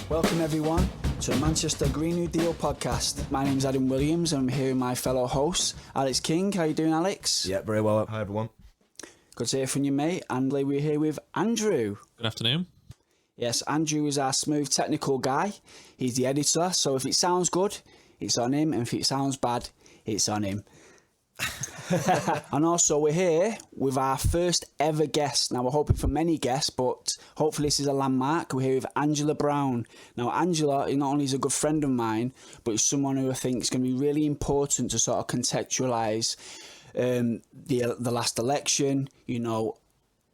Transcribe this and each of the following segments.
Welcome everyone to the Manchester Green New Deal podcast. My name's Adam Williams and I'm here with my fellow host, Alex King. How you doing, Alex? Yeah, very well. Hi, everyone. Good to hear from you, mate. And we're here with Andrew. Good afternoon. Yes, Andrew is our smooth technical guy. He's the editor, so if it sounds good, it's on him, and if it sounds bad, it's on him. And also we're here with our first ever guest. Now we're hoping for many guests, but hopefully this is a landmark. We're here with Angela Brown. Now Angela not only is a good friend of mine, but is someone who I think is going to be really important to sort of contextualise the last election, you know,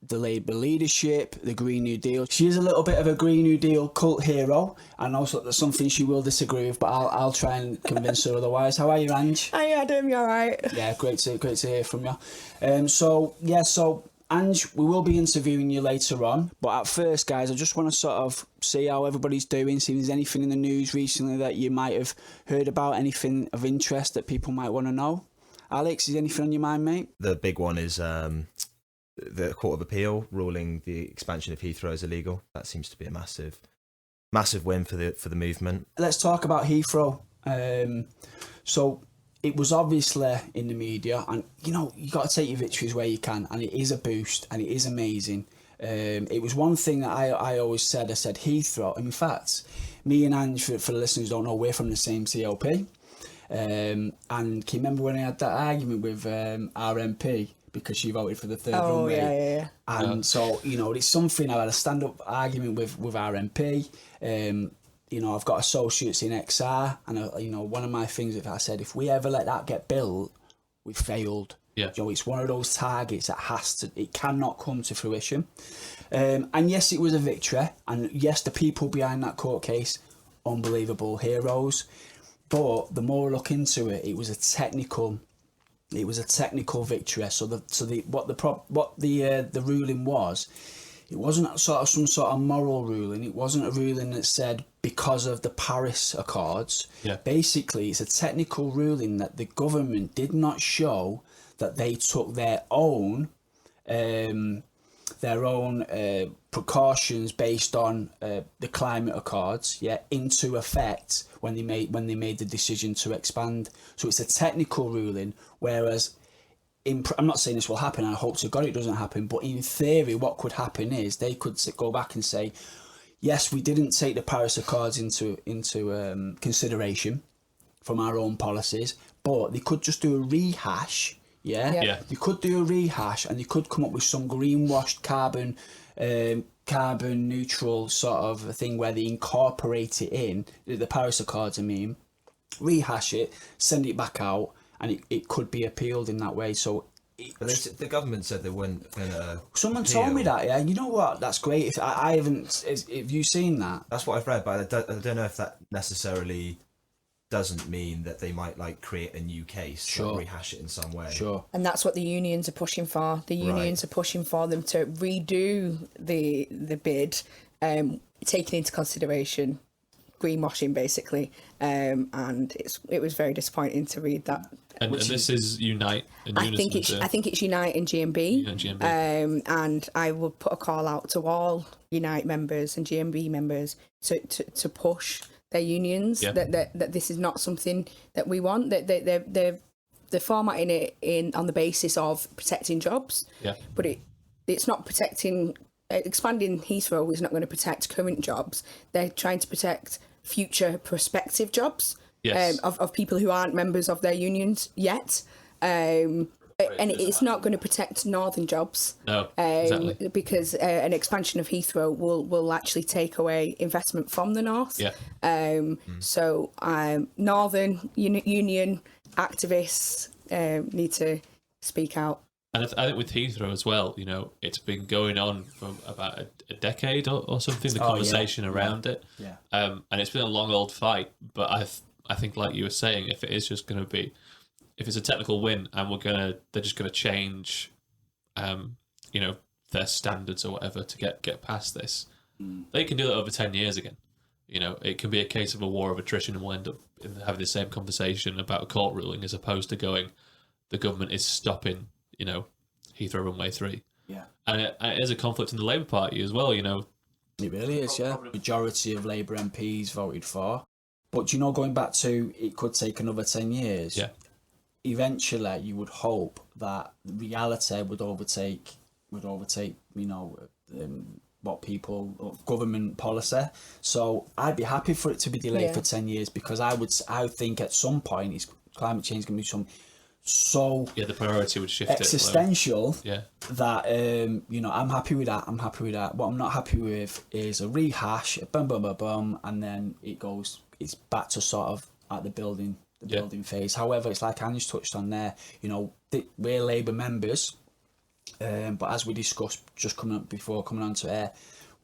the Labour leadership, the Green New Deal. She is a little bit of a Green New Deal cult hero, and also there's something she will disagree with, but I'll try and convince her otherwise. How are you, Ange? Hi Adam, you alright? Yeah, great to hear from you. So Ange, we will be interviewing you later on, but at first, guys, I just want to sort of see how everybody's doing, see if there's anything in the news recently that you might have heard about, anything of interest that people might want to know. Alex, is anything on your mind, mate? The big one is the Court of Appeal ruling the expansion of Heathrow is illegal. That seems to be a massive win for the movement. Let's talk about Heathrow. So it was obviously in the media, and you know you got to take your victories where you can, and it is a boost, and it is amazing. It was one thing that I always said. I said Heathrow. In fact, me and Ange, for the listeners who don't know, we're from the same CLP. And can you remember when I had that argument with our MP? Because she voted for the third runway. Yeah. And so, you know, it's something I had a stand-up argument with our MP. You know, I've got associates in XR, and, you know, one of my things, if I said, if we ever let that get built, we've failed. Yeah. You know, it's one of those targets that it cannot come to fruition. And yes, it was a victory. And yes, the people behind that court case, unbelievable heroes. But the more I look into it, it was a technical victory. So the ruling was, it wasn't sort of some sort of moral ruling. It wasn't a ruling that said because of the Paris Accords. Yeah. Basically, it's a technical ruling that the government did not show that they took their own precautions based on the climate accords, into effect when they made the decision to expand. So it's a technical ruling, whereas I'm not saying this will happen, I hope to God it doesn't happen, but in theory what could happen is they could go back and say, yes, we didn't take the Paris Accords into consideration from our own policies, but they could just do a rehash. Yeah. They could do a rehash, and they could come up with some greenwashed carbon neutral sort of a thing where they incorporate it in the Paris Accords. Rehash it, send it back out, and it could be appealed in that way. So. But the government said they weren't going to. Someone told me that. Yeah, you know what? That's great. If I haven't, have you seen that? That's what I've read, but I don't know if that necessarily doesn't mean that they might create a new case, sure, rehash it in some way. Sure. And that's what the unions are pushing for. The unions are pushing for them to redo the bid, taking into consideration greenwashing, basically. And it was very disappointing to read that. And this is Unite and I think it's Unite and GMB. And I will put a call out to all Unite members and GMB members to push their unions, that this is not something that we want, that they're formatting it on the basis of protecting jobs, but it's not protecting. Expanding Heathrow is not going to protect current jobs. They're trying to protect future prospective jobs, of people who aren't members of their unions yet. And it's not going to protect northern jobs. No, exactly. Because an expansion of Heathrow will actually take away investment from the north. So northern union activists need to speak out. And I think with Heathrow as well, you know, it's been going on for about a decade or something, the conversation around it. Yeah. And it's been a long old fight, but I think like you were saying, if it is just going to be, if it's a technical win and they're just going to change, you know, their standards or whatever to get past this, they can do that over 10 years again. You know, it can be a case of a war of attrition, and we'll end up having the same conversation about a court ruling as opposed to going, the government is stopping, you know, Heathrow Runway 3. Yeah. And it is a conflict in the Labour Party as well, you know. It really is, yeah. Majority of Labour MPs voted for. But, you know, going back to it could take another 10 years. Yeah. Eventually, you would hope that reality would overtake, you know, what people, government policy. So I'd be happy for it to be delayed for 10 years, because I think at some point climate change is going to be the priority would shift existential that you know, I'm happy with that. What I'm not happy with is a rehash, and then it's back to sort of at the building phase. However, it's like Ange touched on there, you know, we're Labour members, but as we discussed just coming on to air,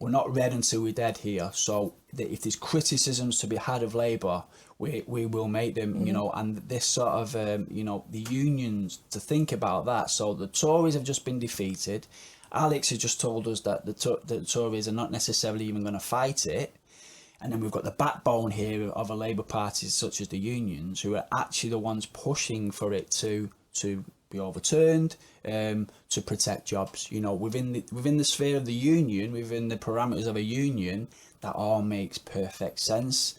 we're not red until we're dead here. So if there's criticisms to be had of Labour, we will make them, you know, and this sort of, you know, the unions to think about that. So the Tories have just been defeated. Alex has just told us that the Tories are not necessarily even going to fight it. And then we've got the backbone here of a Labour Party such as the unions, who are actually the ones pushing for it to be overturned, to protect jobs. You know, within the sphere of the union, within the parameters of a union, that all makes perfect sense.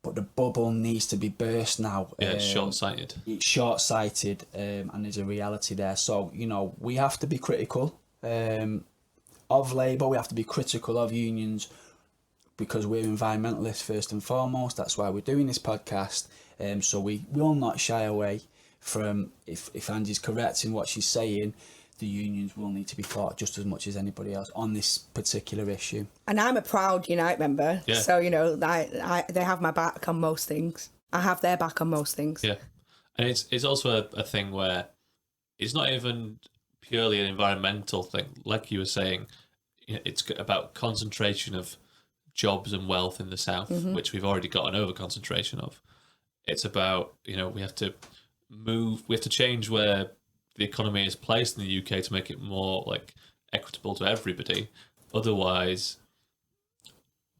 But the bubble needs to be burst now. Yeah, it's short-sighted. It's short-sighted, and there's a reality there. So, you know, we have to be critical of Labour. We have to be critical of unions, because we're environmentalists first and foremost. That's why we're doing this podcast. So we will not shy away from, if Angie's correct in what she's saying, the unions will need to be fought just as much as anybody else on this particular issue. And I'm a proud Unite member, so, you know, they have my back on most things. I have their back on most things. Yeah, and it's also a thing where it's not even purely an environmental thing. Like you were saying, it's about concentration of jobs and wealth in the south, which we've already got an over concentration of. It's about, you know, we have to change where the economy is placed in the UK to make it more like equitable to everybody. Otherwise,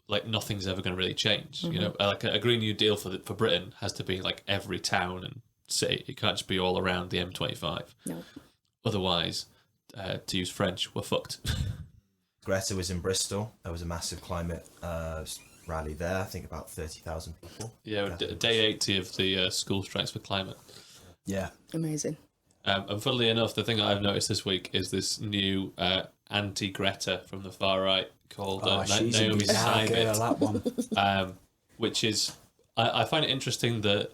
like, nothing's ever going to really change. You know, like a Green New Deal for Britain has to be like every town and city. It can't just be all around the M25. No. Otherwise, to use French, we're fucked. Greta was in Bristol. There was a massive climate rally there. I think about 30,000 people. Yeah, day 80 of the school strikes for climate. Yeah. Amazing. And funnily enough, the thing that I've noticed this week is this new anti-Greta from the far right called Naomi Simon, which is, I find it interesting that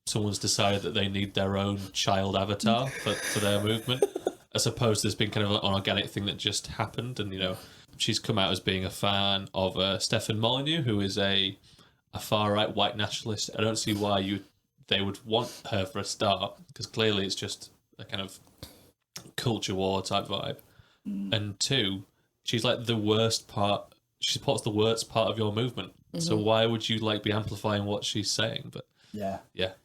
someone's decided that they need their own child avatar for their movement. I suppose there's been kind of an organic thing that just happened, and, you know, she's come out as being a fan of Stefan Molyneux, who is a far right white nationalist. I don't see why they would want her for a start, because clearly it's just a kind of culture war type vibe. And two, she's like the worst part. She supports the worst part of your movement. So why would you like be amplifying what she's saying? But yeah.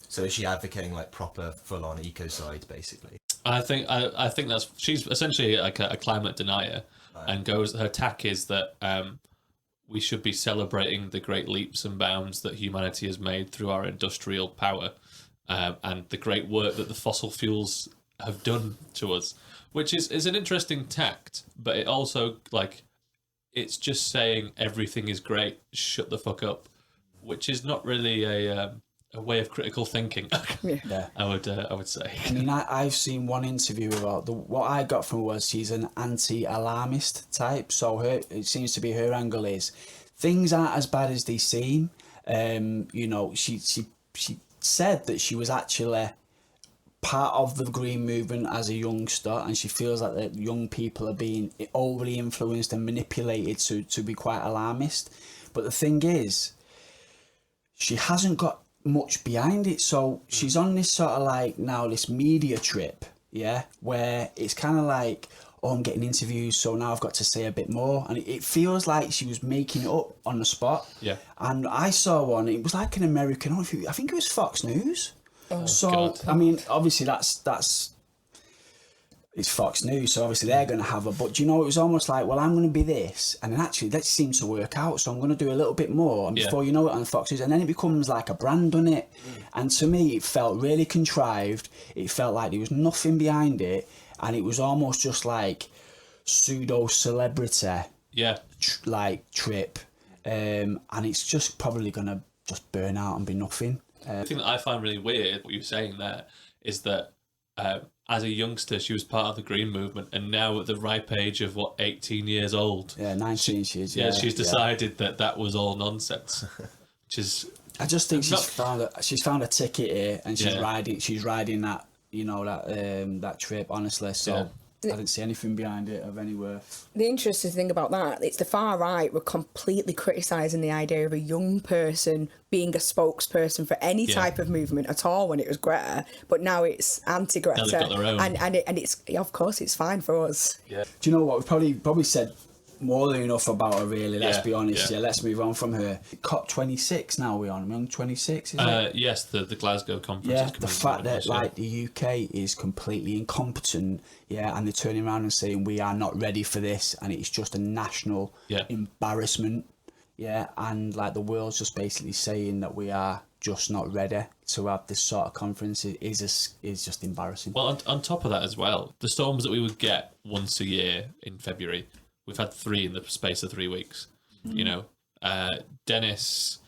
So is she advocating like proper full-on ecocide, basically? I think she's essentially like a climate denier, and her tack is that we should be celebrating the great leaps and bounds that humanity has made through our industrial power, and the great work that the fossil fuels have done to us, which is an interesting tact, but it also, like, it's just saying everything is great, shut the fuck up, which is not really a way of critical thinking. Yeah. I would say. I mean, I've seen one interview about what I got from her was she's an anti-alarmist type. So it seems to be her angle is things aren't as bad as they seem. You know, she said that she was actually part of the green movement as a youngster, and she feels like that young people are being overly influenced and manipulated to be quite alarmist. But the thing is, she hasn't got much behind it, so she's on this sort of like now this media trip, where it's kind of like, oh, I'm getting interviews, so now I've got to say a bit more, and it feels like she was making it up on the spot. And I saw one, it was like an American, I think it was Fox News. God. I mean, obviously that's it's Fox News, so obviously they're going to have but you know, it was almost like, well, I'm going to be this, and then actually that seems to work out, so I'm going to do a little bit more, and before you know it, on Fox News, and then it becomes like a brand, doesn't it? And to me, it felt really contrived. It felt like there was nothing behind it, and it was almost just like pseudo celebrity trip, and it's just probably gonna just burn out and be nothing. The thing that I find really weird, what you're saying there, is that as a youngster, she was part of the Green Movement, and now at the ripe age of 18 years old, 19 she's decided that was all nonsense, which is. I just think she's found a ticket here, and she's riding that that trip, honestly. So I didn't see anything behind it of any worth. The interesting thing about that, it's the far right were completely criticising the idea of a young person being a spokesperson for any type of movement at all when it was Greta, but now it's anti-Greta. Now they've got their own. And it's, of course, it's fine for us. Yeah. Do you know what? We've probably said more than enough about her, really. Let's be honest. Yeah. Let's move on from her. COP26 now we're on 26, is it? Yes, the Glasgow conference. Yeah, the fact that the UK is completely incompetent, and they're turning around and saying we are not ready for this, and it's just a national embarrassment. Yeah, and like the world's just basically saying that we are just not ready to have this sort of conference is just embarrassing. Well, on top of that as well, the storms that we would get once a year in February. We've had 3 in the space of 3 weeks. You know, Dennis,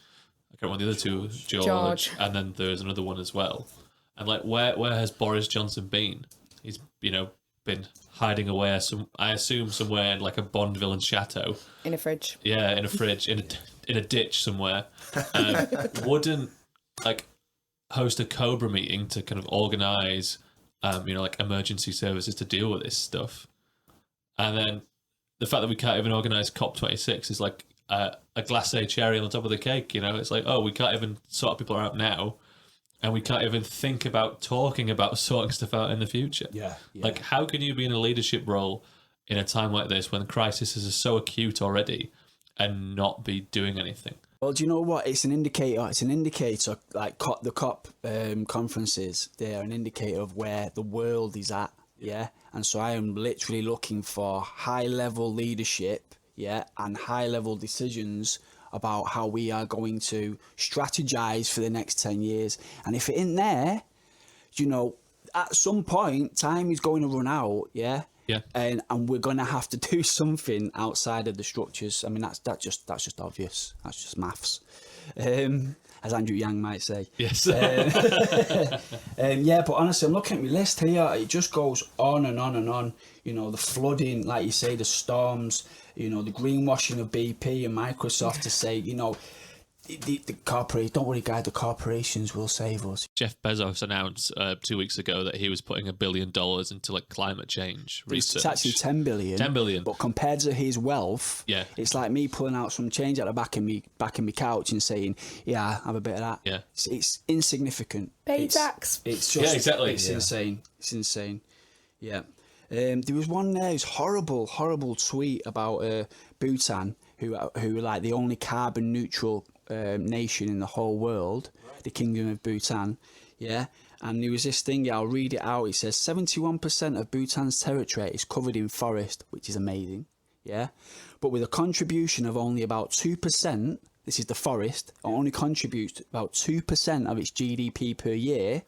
I can't remember the other two, George, and then there's another one as well. And like, where has Boris Johnson been? He's been hiding away. I assume somewhere in like a Bond villain chateau. In a fridge. Yeah, in a fridge, in a ditch somewhere. Wouldn't like host a Cobra meeting to kind of organise, like emergency services to deal with this stuff, and then. The fact that we can't even organise COP26 is like a glacé cherry on the top of the cake, It's like, we can't even sort people out now, and we can't even think about talking about sorting stuff out in the future. Yeah. Like, how can you be in a leadership role in a time like this when the crisis is so acute already and not be doing anything? Well, do you know what? It's an indicator. Like the COP conferences, they are an indicator of where the world is at. Yeah, and so I am literally looking for high-level leadership, and high-level decisions about how we are going to strategize for the next 10 years. And if it isn't there, at some point, time is going to run out, Yeah. And we're going to have to do something outside of the structures. I mean, that's just obvious. That's just maths. As Andrew Yang might say. Yes. But honestly, I'm looking at my list here. It just goes on and on and on. The flooding, like you say, the storms, the greenwashing of BP and Microsoft to say, the corporate. Don't worry, guys, the corporations will save us. Jeff Bezos announced 2 weeks ago that he was putting $1 billion into like climate change research. It's actually 10 billion. 10 billion. But compared to his wealth, it's like me pulling out some change at the back of me couch and saying, have a bit of that. Yeah, it's insignificant. Pay tax. It's just exactly. It's insane. It's insane. Yeah. There was one there. It was horrible tweet about Bhutan, who are like the only carbon neutral nation in the whole world, the Kingdom of Bhutan, and there was this thing, I'll read it out. It says 71% of Bhutan's territory is covered in forest, which is amazing, but with a contribution of only about 2%, this is the forest, only contributes about 2% of its GDP per year,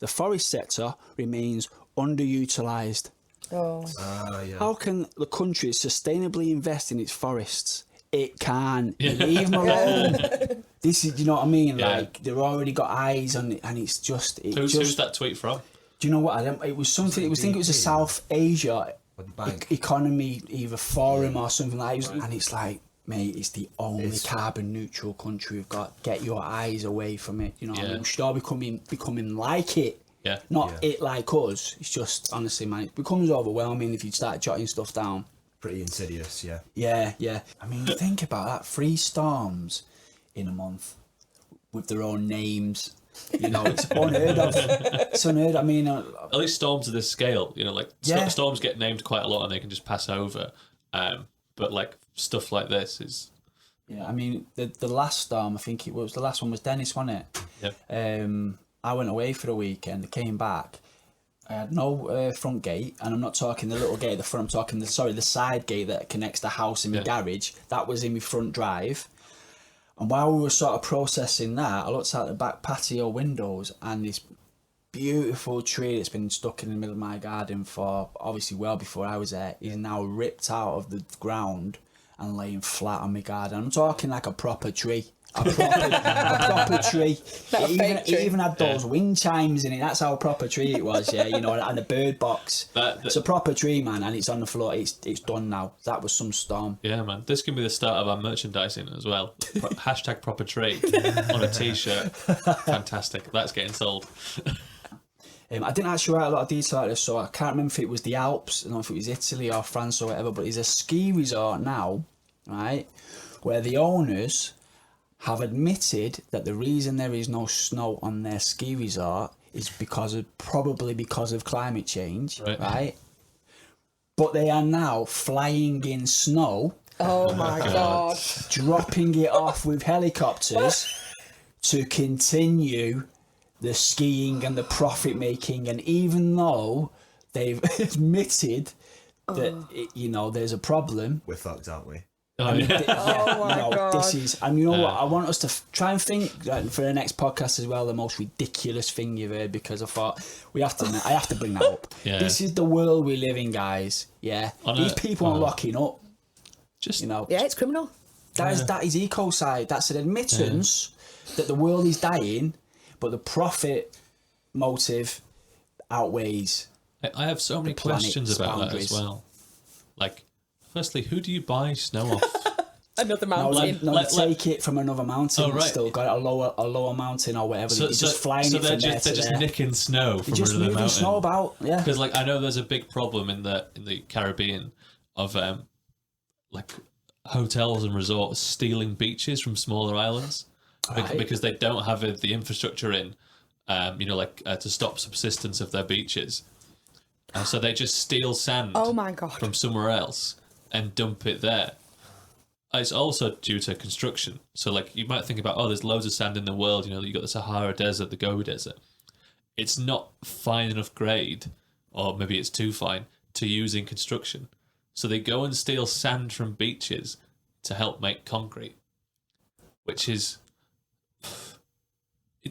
the forest sector remains underutilised. How can the country sustainably invest in its forests? It can. Leave them alone. This is, you know what I mean? Like, they've already got eyes on it, and it's just... Who's that tweet from? Do you know what? It was something... I think it was a South Asia economy, either forum or something like that. And it's like, mate, it's the only carbon neutral country we've got. Get your eyes away from it. You know what I mean? We should all becoming like it. Not it like us. It's just, honestly, man, it becomes overwhelming if you start jotting stuff down. Pretty insidious, Yeah. I mean, think about that. 3 storms in a month with their own names. It's unheard of. It's unheard of. I mean... at least storms of this scale, storms get named quite a lot and they can just pass over. But, like, stuff like this is... Yeah, I mean, the last storm, I think it was... The last one was Dennis, wasn't it? Yeah. I went away for a weekend, I came back... I had no front gate, and I'm not talking the little gate at the front, I'm talking the side gate that connects the house and my garage. That was in my front drive. And while we were sort of processing that, I looked out the back patio windows, and this beautiful tree that's been stuck in the middle of my garden for obviously well before I was there is now ripped out of the ground and laying flat on my garden. I'm talking like a proper tree. A proper tree. It even had those wind chimes in it. That's how proper tree it was, yeah. You know, and a bird box. It's a proper tree, man, and it's on the floor. It's done now. That was some storm. Yeah, man. This can be the start of our merchandising as well. Hashtag proper tree on a t-shirt. Fantastic. That's getting sold. I didn't actually write a lot of detail like this, so I can't remember if it was the Alps, I don't know if it was Italy or France or whatever, but it's a ski resort now, right, where the owners have admitted that the reason there is no snow on their ski resort is probably because of climate change, right? But they are now flying in snow. Oh my God. Dropping it off with helicopters to continue the skiing and the profit making. And even though they've admitted that, you know, there's a problem. We're fucked, aren't we? Oh my God. This is, and you know what? I want us to try and think for the next podcast as well, the most ridiculous thing you've heard, because I thought I have to bring that up. Yeah. This is the world we live in, guys. Yeah, these people are locking up. Just, you know, yeah, it's criminal. That is ecocide. That's an admittance that the world is dying, but the profit motive outweighs. I have so many questions about that as well. Like, firstly, who do you buy snow off? Another mountain. Take it from another mountain. Oh, right. Still got a lower mountain or whatever. So, just flying it from there to they're just nicking snow from just another mountain. Snow about, yeah. Because like I know there's a big problem in the Caribbean of like hotels and resorts stealing beaches from smaller islands because they don't have the infrastructure in, you know, like to stop subsidence of their beaches. So they just steal sand. Oh my God. From somewhere else and dump it there. It's also due to construction. So, like, you might think about, there's loads of sand in the world. You know, you've got the Sahara Desert, the Gobi Desert. It's not fine enough grade, or maybe it's too fine, to use in construction. So they go and steal sand from beaches to help make concrete, which is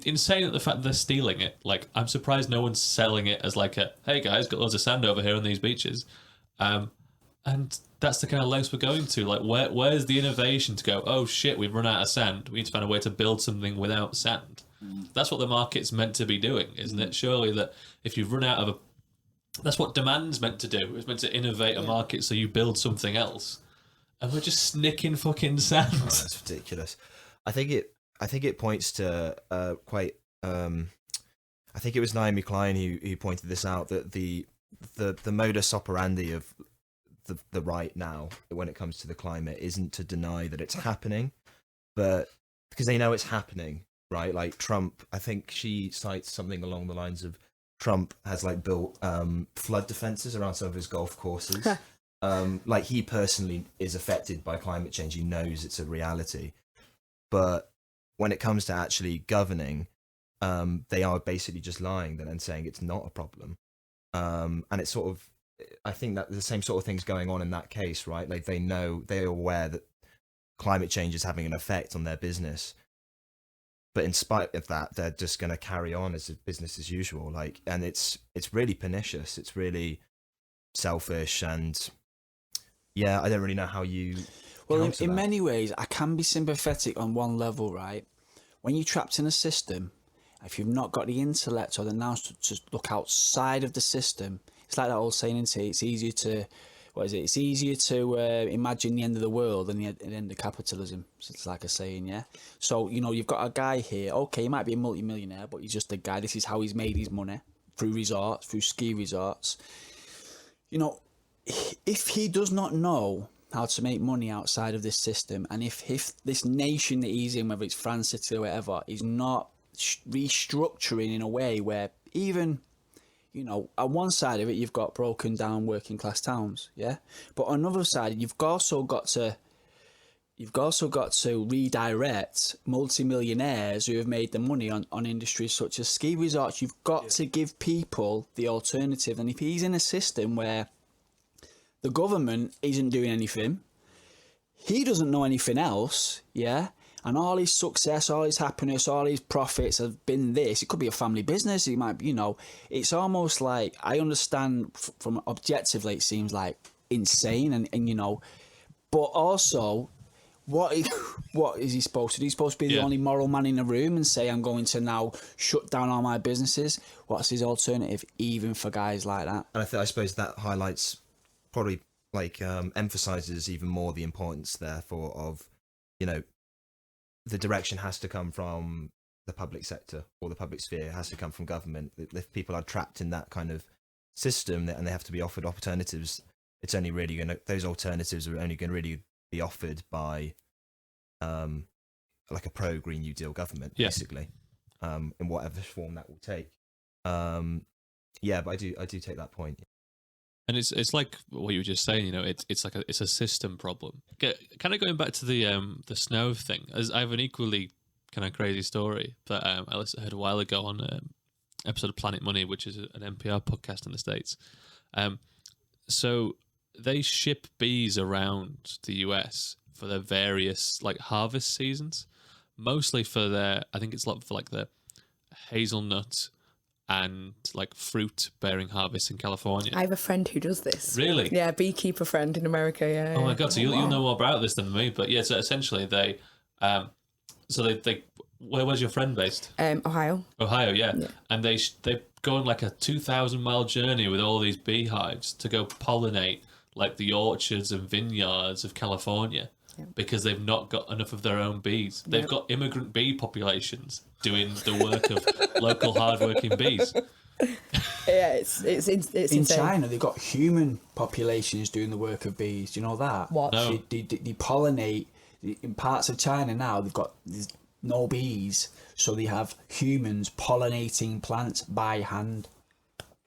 insane at the fact that they're stealing it. Like, I'm surprised no one's selling it as like hey guys, got loads of sand over here on these beaches. And that's the kind of lengths we're going to. Like, where's the innovation to go, oh shit, we've run out of sand. We need to find a way to build something without sand. That's what the market's meant to be doing, isn't it? Surely that if you've run out of that's what demand's meant to do. It's meant to innovate a market so you build something else. And we're just snicking fucking sand. Oh, that's ridiculous. I think it points to quite. I think it was Naomi Klein who pointed this out, that the modus operandi of the right now when it comes to the climate isn't to deny that it's happening, but because they know it's happening, right? Like Trump, I think she cites something along the lines of Trump has like built flood defenses around some of his golf courses. Like he personally is affected by climate change. He knows it's a reality, but when it comes to actually governing, they are basically just lying then and saying it's not a problem. And it's sort of, I think that the same sort of thing's going on in that case, right? Like they're aware that climate change is having an effect on their business, but in spite of that, they're just going to carry on as business as usual. Like, and it's really pernicious. It's really selfish, and yeah, I don't really know how you. Well, in many ways, I can be sympathetic on one level, right? When you're trapped in a system, if you've not got the intellect or the nous to look outside of the system, it's like that old saying, isn't it? It's easier to, It's easier to imagine the end of the world than the end of capitalism. So it's like a saying, yeah? So, you know, you've got a guy here, okay, he might be a multi-millionaire, but he's just a guy. This is how he's made his money, through resorts, through ski resorts. You know, if he does not know how to make money outside of this system, and if this nation that he's in, whether it's France, Italy, or whatever, is not restructuring in a way where even, you know, on one side of it, you've got broken down working class towns, yeah? But on the other side, you've also got to redirect multimillionaires who have made the money on industries such as ski resorts. You've got to give people the alternative. And if he's in a system where the government isn't doing anything, he doesn't know anything else, yeah? And all his success, all his happiness, all his profits have been this. It could be a family business. It might be, you know, it's almost like, I understand from objectively, it seems like insane. And you know, But also, what is he supposed to do? He's supposed to be the only moral man in the room and say, I'm going to now shut down all my businesses. What's his alternative, even for guys like that? And I suppose that highlights, probably emphasizes even more the importance, therefore, of, the direction has to come from the public sector or the public sphere. It has to come from government. If people are trapped in that kind of system and they have to be offered alternatives, it's only really those alternatives are only going to really be offered by like a pro-Green New Deal government, basically, in whatever form that will take. But I do take that point. And it's like what you were just saying, it's a system problem. Kind of going back to the snow thing, as I have an equally kind of crazy story that I heard a while ago on an episode of Planet Money, which is an NPR podcast in the States. So they ship bees around the US for their various harvest seasons, mostly for I think it's for the hazelnut and fruit bearing harvest in California. I have a friend who does this. Really? Yeah, beekeeper friend in America. Yeah. Oh my god! So you'll know more about this than me. But yeah, so essentially they, where's your friend based? Ohio. Ohio, yeah. And they go on a 2,000-mile journey with all these beehives to go pollinate the orchards and vineyards of California. Because they've not got enough of their own bees. They've got immigrant bee populations doing the work of local hardworking bees. Yeah, it's in China, they've got human populations doing the work of bees. Do you know that? What? No. They pollinate. In parts of China now, there's no bees, so they have humans pollinating plants by hand.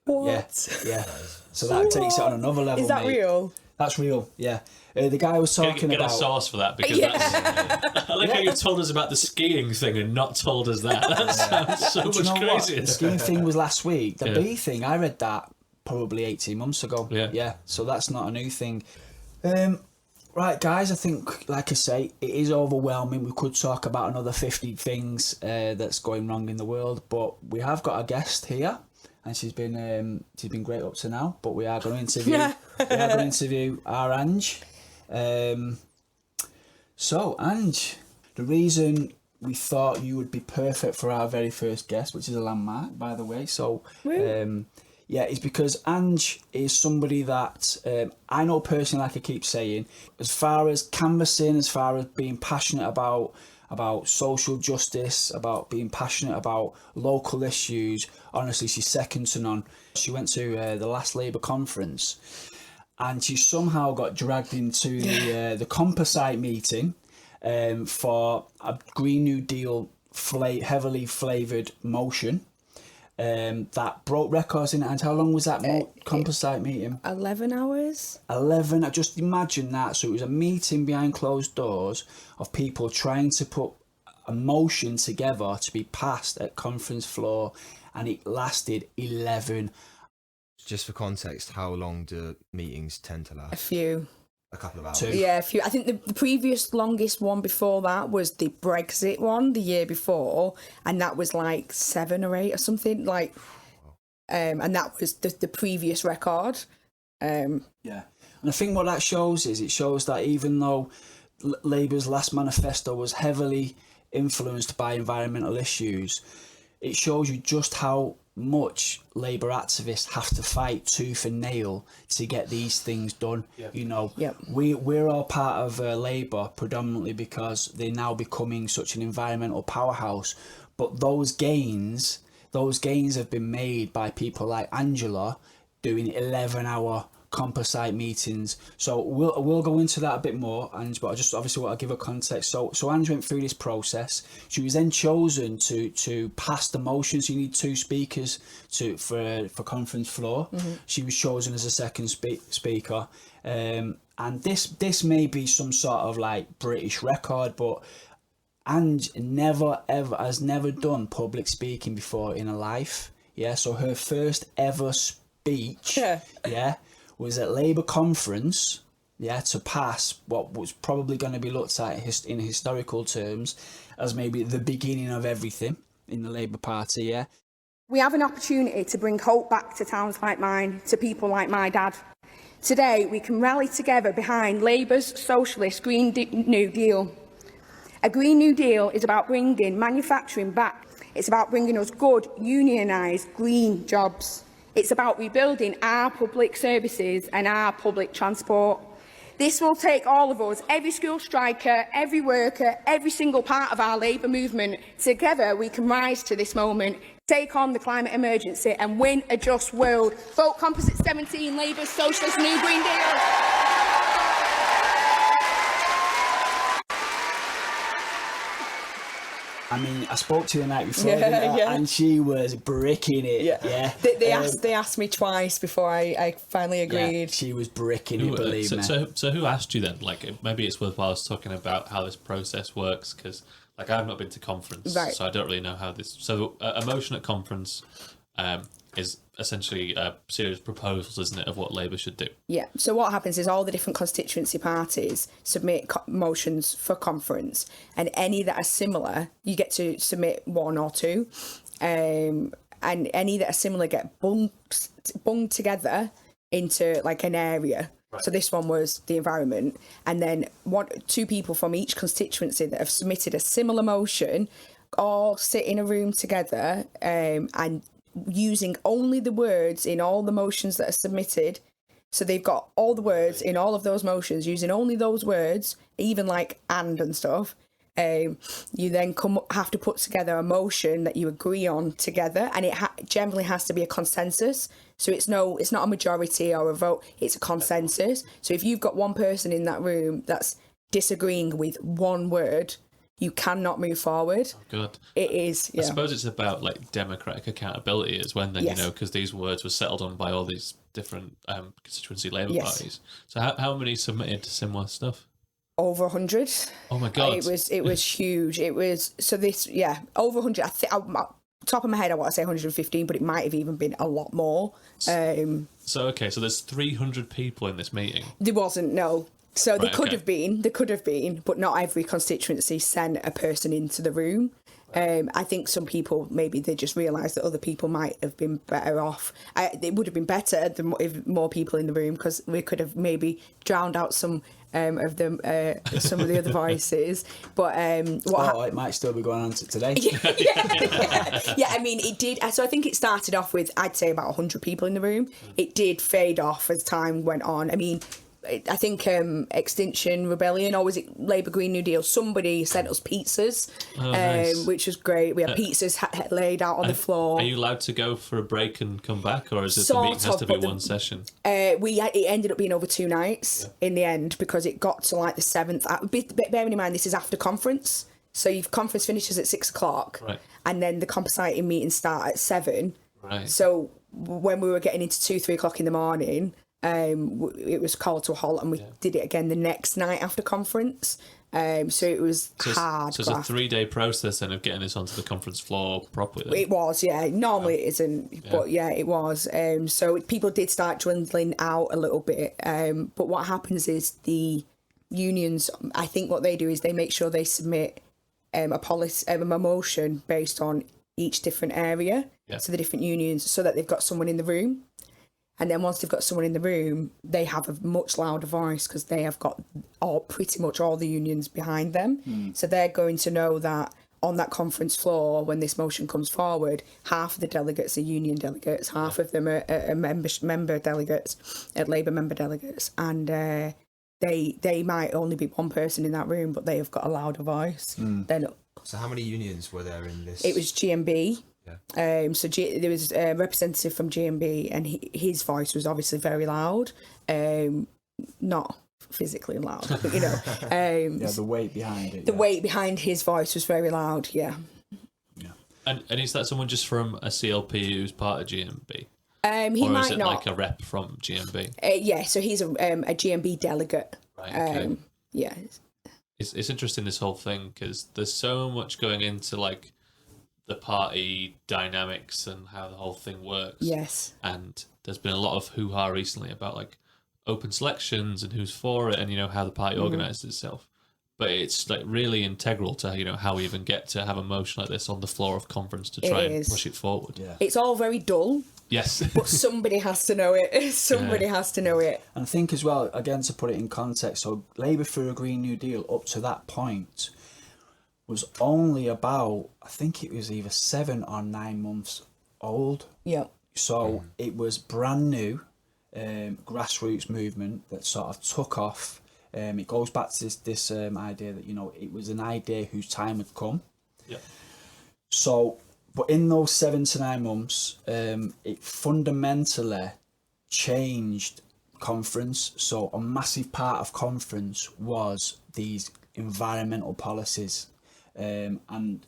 What? Yeah. So that takes it on another level. Is that real? That's real, yeah. The guy was talking Get about... a source for that, because that's... I like how you told us about the skiing thing and not told us that. That sounds so much crazier. The skiing thing was last week. The bee thing, I read that probably 18 months ago. Yeah, so that's not a new thing. Right, guys, I think, like I say, it is overwhelming. We could talk about another 50 things that's going wrong in the world, but we have got a guest here. And she's been great up to now, but we are going to interview our Ange. So Ange, the reason we thought you would be perfect for our very first guest, which is a landmark, by the way. So is because Ange is somebody that I know personally, like I keep saying, as far as canvassing, as far as being passionate about social justice, about being passionate about local issues. Honestly, she's second to none. She went to the last Labour conference and she somehow got dragged into the composite meeting for a Green New Deal heavily flavoured motion that broke records in it. And how long was that composite meeting? 11 hours. 11. I just imagine that. So it was a meeting behind closed doors of people trying to put a motion together to be passed at conference floor, and it lasted 11. Just for context, how long do meetings tend to last? A few. A couple of hours. 2. Yeah, a few. I think the previous longest one before that was the Brexit one the year before, and that was 7 or 8 or something. And that was the previous record. Yeah, and I think what that shows is it shows that even though Labour's last manifesto was heavily influenced by environmental issues, it shows you just how much Labour activists have to fight tooth and nail to get these things done. We're all part of Labour predominantly because they're now becoming such an environmental powerhouse, but those gains have been made by people like Angela doing 11-hour composite meetings. So we'll go into that a bit more, but I just obviously want to give a context. So Ange went through this process. She was then chosen to pass the motion. So you need 2 speakers for conference floor. Mm-hmm. She was chosen as a second speaker, and this may be some sort of British record, but Ange has never done public speaking before in her life. Yeah, so her first ever speech. Was at Labour conference, to pass what was probably going to be looked at in historical terms as maybe the beginning of everything in the Labour Party, We have an opportunity to bring hope back to towns like mine, to people like my dad. Today, we can rally together behind Labour's socialist Green New Deal. A Green New Deal is about bringing manufacturing back. It's about bringing us good, unionised, green jobs. It's about rebuilding our public services and our public transport. This will take all of us, every school striker, every worker, every single part of our labour movement. Together, we can rise to this moment, take on the climate emergency and win a just world. Vote Composite 17, Labour's Socialist New Green Deal. I mean, I spoke to her the night before, and she was bricking it. Yeah. They asked me twice before I finally agreed. Yeah, she was bricking it, believe me. So who asked you then? Like, maybe it's worthwhile us talking about how this process works, because like I've not been to conference, so I don't really know how this. So a motion at conference is essentially a series of proposals, isn't it, of what Labour should do? Yeah. So what happens is all the different constituency parties submit motions for conference, and any that are similar, you get to submit one or two, and any that are similar get bunged together into like an area. Right. So this one was the environment, and then two people from each constituency that have submitted a similar motion all sit in a room together, and using only the words in all the motions that are submitted. So they've got all the words in all of those motions, using only those words, even like and stuff. You then have to put together a motion that you agree on together, and it generally has to be a consensus. So it's not a majority or a vote, it's a consensus. So if you've got one person in that room that's disagreeing with one word, you cannot move forward. Oh, God. It is, yeah. I suppose it's about like democratic accountability as well, then, yes. You know, because these words were settled on by all these different constituency Labour parties. So how many submitted similar stuff? Over 100. Oh my God. It was huge. It was, so this, yeah, over 100. I think, top of my head, I want to say 115, but it might have even been a lot more. So there's 300 people in this meeting? There wasn't, no. So there could have been, but not every constituency sent a person into the room. I think some people, maybe they just realised that other people might have been better off. It would have been better if more people in the room, because we could have maybe drowned out some of them, some of the other voices. But it might still be going on today. Yeah, I mean, it did. So I think it started off with, I'd say, about 100 people in the room. It did fade off as time went on. I mean, I think Extinction Rebellion, or was it Labour Green New Deal? Somebody sent us pizzas, nice. Which was great. We had pizzas laid out on the floor. Are you allowed to go for a break and come back, or is it the meeting has to be one session? It ended up being over 2 nights in the end, because it got to like the 7th. Bearing in mind, this is after conference, so your conference finishes at 6 o'clock, right. And then the compositing meetings start at 7. Right. So when we were getting into 2-3 o'clock in the morning, it was called to a halt, and we did it again the next night after conference. So it was hard. So it's a 3-day process then of getting this onto the conference floor properly. Then. It was, yeah. Normally it isn't, but yeah, it was. So people did start dwindling out a little bit. But what happens is the unions, I think what they do is they make sure they submit a policy, a motion based on each different area. Yeah. So the different unions, so that they've got someone in the room. And then once they've got someone in the room, they have a much louder voice, because they have got pretty much all the unions behind them. So they're going to know that on that conference floor, when this motion comes forward, half of the delegates are union delegates, half of them are member delegates, Labour member delegates, and they might only be one person in that room, but they have got a louder voice. So how many unions were there in this? It was GMB. Yeah. So there was a representative from GMB, and his voice was obviously very loud, not physically loud, but you know, the weight behind it. The weight behind his voice was very loud. Yeah. And is that someone just from a CLP who's part of GMB? He or might is it not. like a rep from GMB? Yeah, so he's a GMB delegate. Right. Okay. Yeah. It's interesting, this whole thing, because there's so much going into like the party dynamics and how the whole thing works. Yes. And there's been a lot of hoo-ha recently about like open selections and who's for it, and you know how the party organises itself. But it's like really integral to, you know, how we even get to have a motion like this on the floor of conference to try and push it forward. Yeah. It's all very dull. Yes. But somebody has to know it. Somebody has to know it. And I think as well, again, to put it in context, so Labour through a Green New Deal up to that point was only about, I think it was either 7 or 9 months old. Yeah. So it was brand new, grassroots movement that sort of took off. It goes back to this idea that, you know, it was an idea whose time had come. Yeah. So, but in those 7 to 9 months, it fundamentally changed conference. So a massive part of conference was these environmental policies. And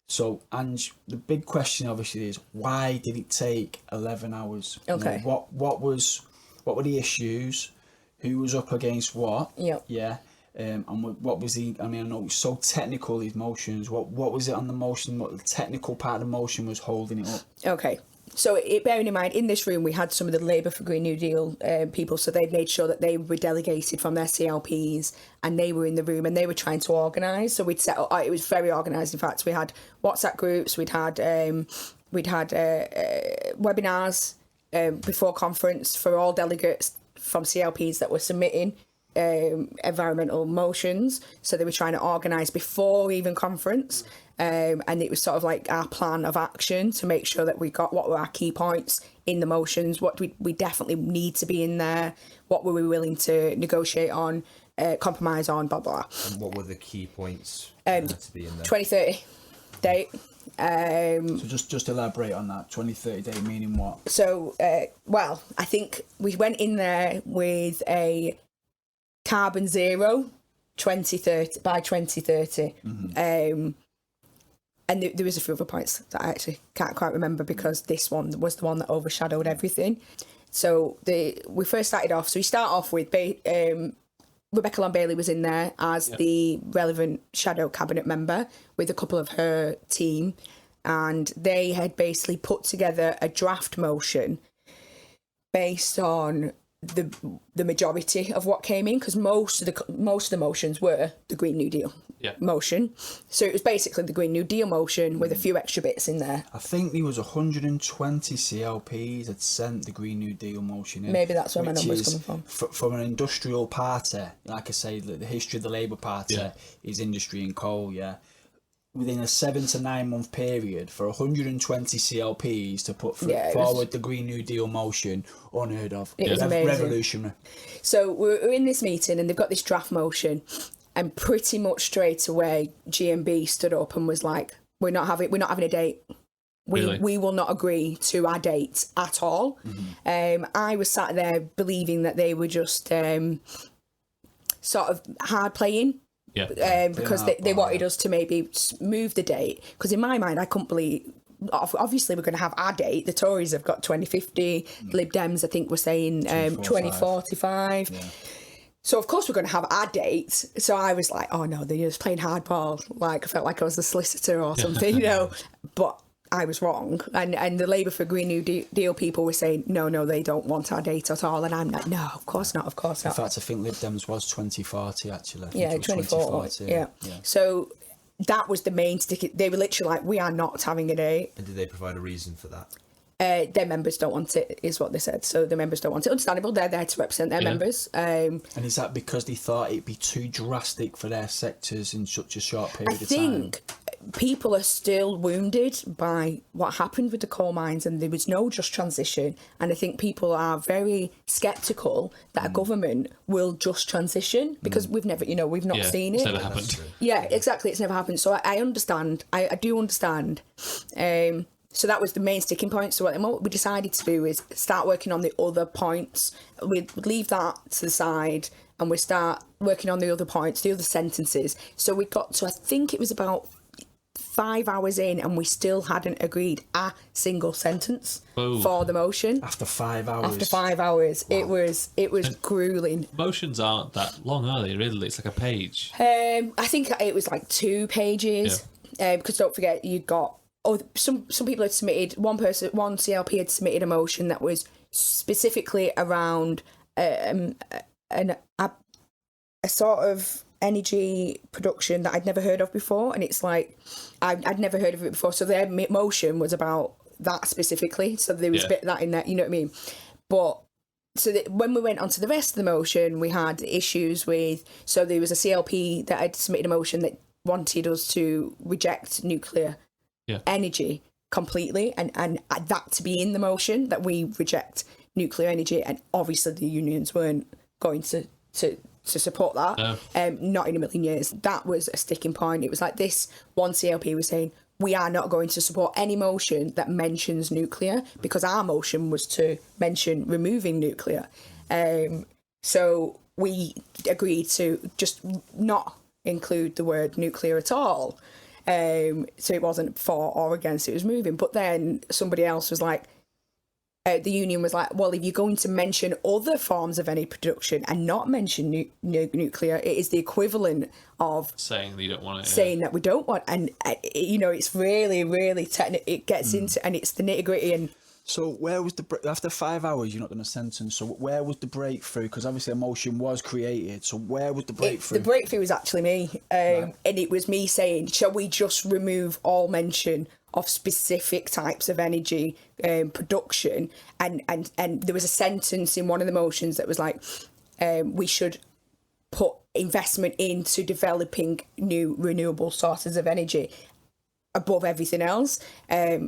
so, Ange, the big question obviously is, why did it take 11 hours? Okay. You know, what were the issues? Who was up against what? Yep. Yeah. And what was the, I mean, I know it's so technical, these motions. What was it on the motion? What the technical part of the motion was holding it up? Okay. So bearing in mind, in this room, we had some of the Labour for Green New Deal people, so they made sure that they were delegated from their CLPs, and they were in the room and they were trying to organise. So we'd set up, it was very organised. In fact, we had WhatsApp groups, we'd had webinars before conference for all delegates from CLPs that were submitting environmental motions. So they were trying to organise before even conference. And it was sort of like our plan of action to make sure that we got what were our key points in the motions, what we definitely need to be in there, what were we willing to negotiate on, compromise on, blah, blah. And what were the key points to be in there? 2030 date. So just elaborate on that. 2030 date meaning what? So, well, I think we went in there with a carbon zero 2030 by 2030. And there was a few other points that I actually can't quite remember because this one was the one that overshadowed everything. So we first started off. So we start off with Rebecca Long-Bailey was in there as the relevant shadow cabinet member with a couple of her team, and they had basically put together a draft motion based on the majority of what came in, because most of the motions were the Green New Deal motion. So it was basically the Green New Deal motion with a few extra bits in there. I think there was 120 CLPs had sent the Green New Deal motion in. Maybe that's where my number's coming from. From an industrial party, like I say, the history of the Labour Party is industry and coal, within a 7 to 9 month period, for 120 CLPs to put forward the Green New Deal motion, unheard of. It was amazing. Revolutionary. So we're in this meeting and they've got this draft motion, and pretty much straight away GMB stood up and was like, we're not having a date. We will not agree to our date at all. I was sat there believing that they were just sort of hard playing. Because they wanted us to maybe move the date. Because in my mind, I couldn't believe. Obviously, we're going to have our date. The Tories have got 2050. Lib Dems, I think, were saying 2045. So of course we're going to have our date. So I was like, oh no, they're just playing hardball. Like I felt like I was a solicitor or something, you know. But I was wrong, and the Labour for Green New Deal people were saying no, they don't want our date at all, and I'm like, no, of course not. In fact, I think Lib Dems was 2040 actually. Yeah, 2040. Yeah. So that was the main stick. They were literally like, we are not having a date. And did they provide a reason for that? Their members don't want it, is what they said. So the members don't want it. Understandable, they're there to represent their members. And is that because they thought it'd be too drastic for their sectors in such a short period of time? I think people are still wounded by what happened with the coal mines, and there was no just transition. And I think people are very sceptical that a government will just transition, because we've never, we've not seen it. It's never happened. Yeah, exactly. It's never happened. So I understand. I do understand. So that was the main sticking point. So what we decided to do is start working on the other points. We'd leave that to the side and we start working on the other points, the other sentences. So we got to, I think it was about 5 hours in, and we still hadn't agreed a single sentence for the motion. After 5 hours? After 5 hours. Wow. It was gruelling. Motions aren't that long, are they, really? It's like a page. I think it was like 2 pages. Because don't forget, you got... some people had submitted, one CLP had submitted a motion that was specifically around a sort of energy production that I'd never heard of before, and it's like I'd never heard of it before. So their motion was about that specifically. So there was a bit of that in there, you know what I mean? But so when we went on to the rest of the motion, we had issues with, so there was a CLP that had submitted a motion that wanted us to reject nuclear energy completely, and that to be in the motion, that we reject nuclear energy, and obviously the unions weren't going to support that. No. Not in a million years. That was a sticking point. It was like this one CLP was saying, we are not going to support any motion that mentions nuclear, because our motion was to mention removing nuclear. So we agreed to just not include the word nuclear at all. So it wasn't for or against, it was moving. But then somebody else was like, the union was like, well, if you're going to mention other forms of any production and not mention nuclear, it is the equivalent of saying that you don't want it. Saying that we don't want, and you know, it's really, really technical. It gets into, and it's the nitty gritty. And so, where was after 5 hours? You're not going to sentence. So, where was the breakthrough? Because obviously, a motion was created. So, where was the breakthrough? The breakthrough was actually me, right. And it was me saying, shall we just remove all mention of specific types of energy production, and there was a sentence in one of the motions that was like, we should put investment into developing new renewable sources of energy above everything else.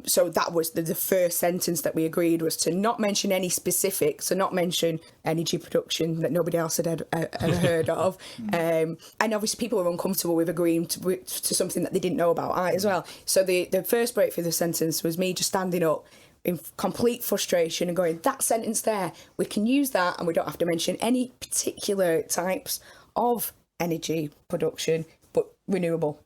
So that was the first sentence that we agreed, was to not mention any specifics, so not mention energy production that nobody else had ever heard of. And obviously people were uncomfortable with agreeing to something that they didn't know about as well. So the first breakthrough of the sentence was me just standing up in complete frustration and going, that sentence there, we can use that, and we don't have to mention any particular types of energy production, but renewable.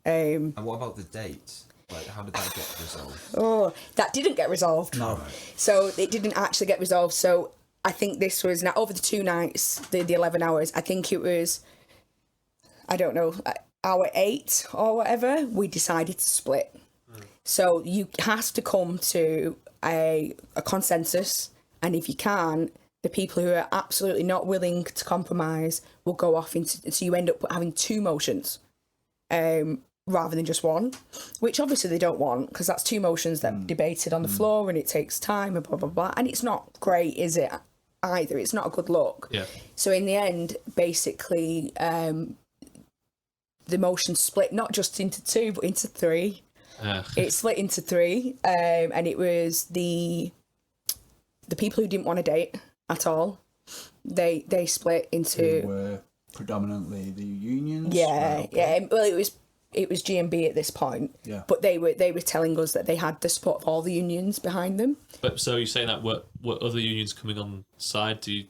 And what about the date? Like, how did that get resolved? Oh, that didn't get resolved. No. So it didn't actually get resolved. So I think this was now over the 2 nights, the 11 hours. I think it was, I don't know, hour 8 or whatever. We decided to split. So you have to come to a consensus, and if you can, the people who are absolutely not willing to compromise will go off into. So you end up having 2 motions. Rather than just one, which obviously they don't want, because that's 2 motions that are debated on the floor, and it takes time and blah blah blah, and it's not great, is it? Either it's not a good look. Yeah. So in the end, basically, the motion split not just into 2 but into 3. It split into 3, and it was the people who didn't want a date at all. They split into. Who were predominantly the unions. Yeah, okay. yeah. Well, it was GMB at this point. Yeah. But they were telling us that they had the support of all the unions behind them. But so you're saying that were other unions coming on side to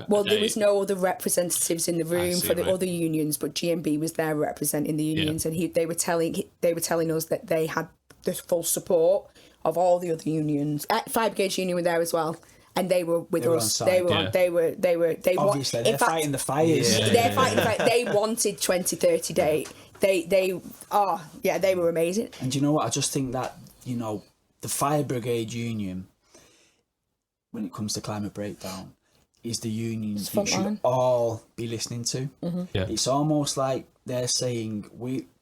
Well, there was no other representatives in the room for the right. other unions, but GMB was there representing the unions, and they were telling us that they had the full support of all the other unions. Fire Brigade Union were there as well, and they were with us. They were obviously they're fighting the fires. They're fighting the fire. They wanted 2030 date. They were amazing. And you know what? I just think that, you know, the Fire Brigade Union, when it comes to climate breakdown, is the unions you should all be listening to. Mm-hmm. Yeah. It's almost like they're saying,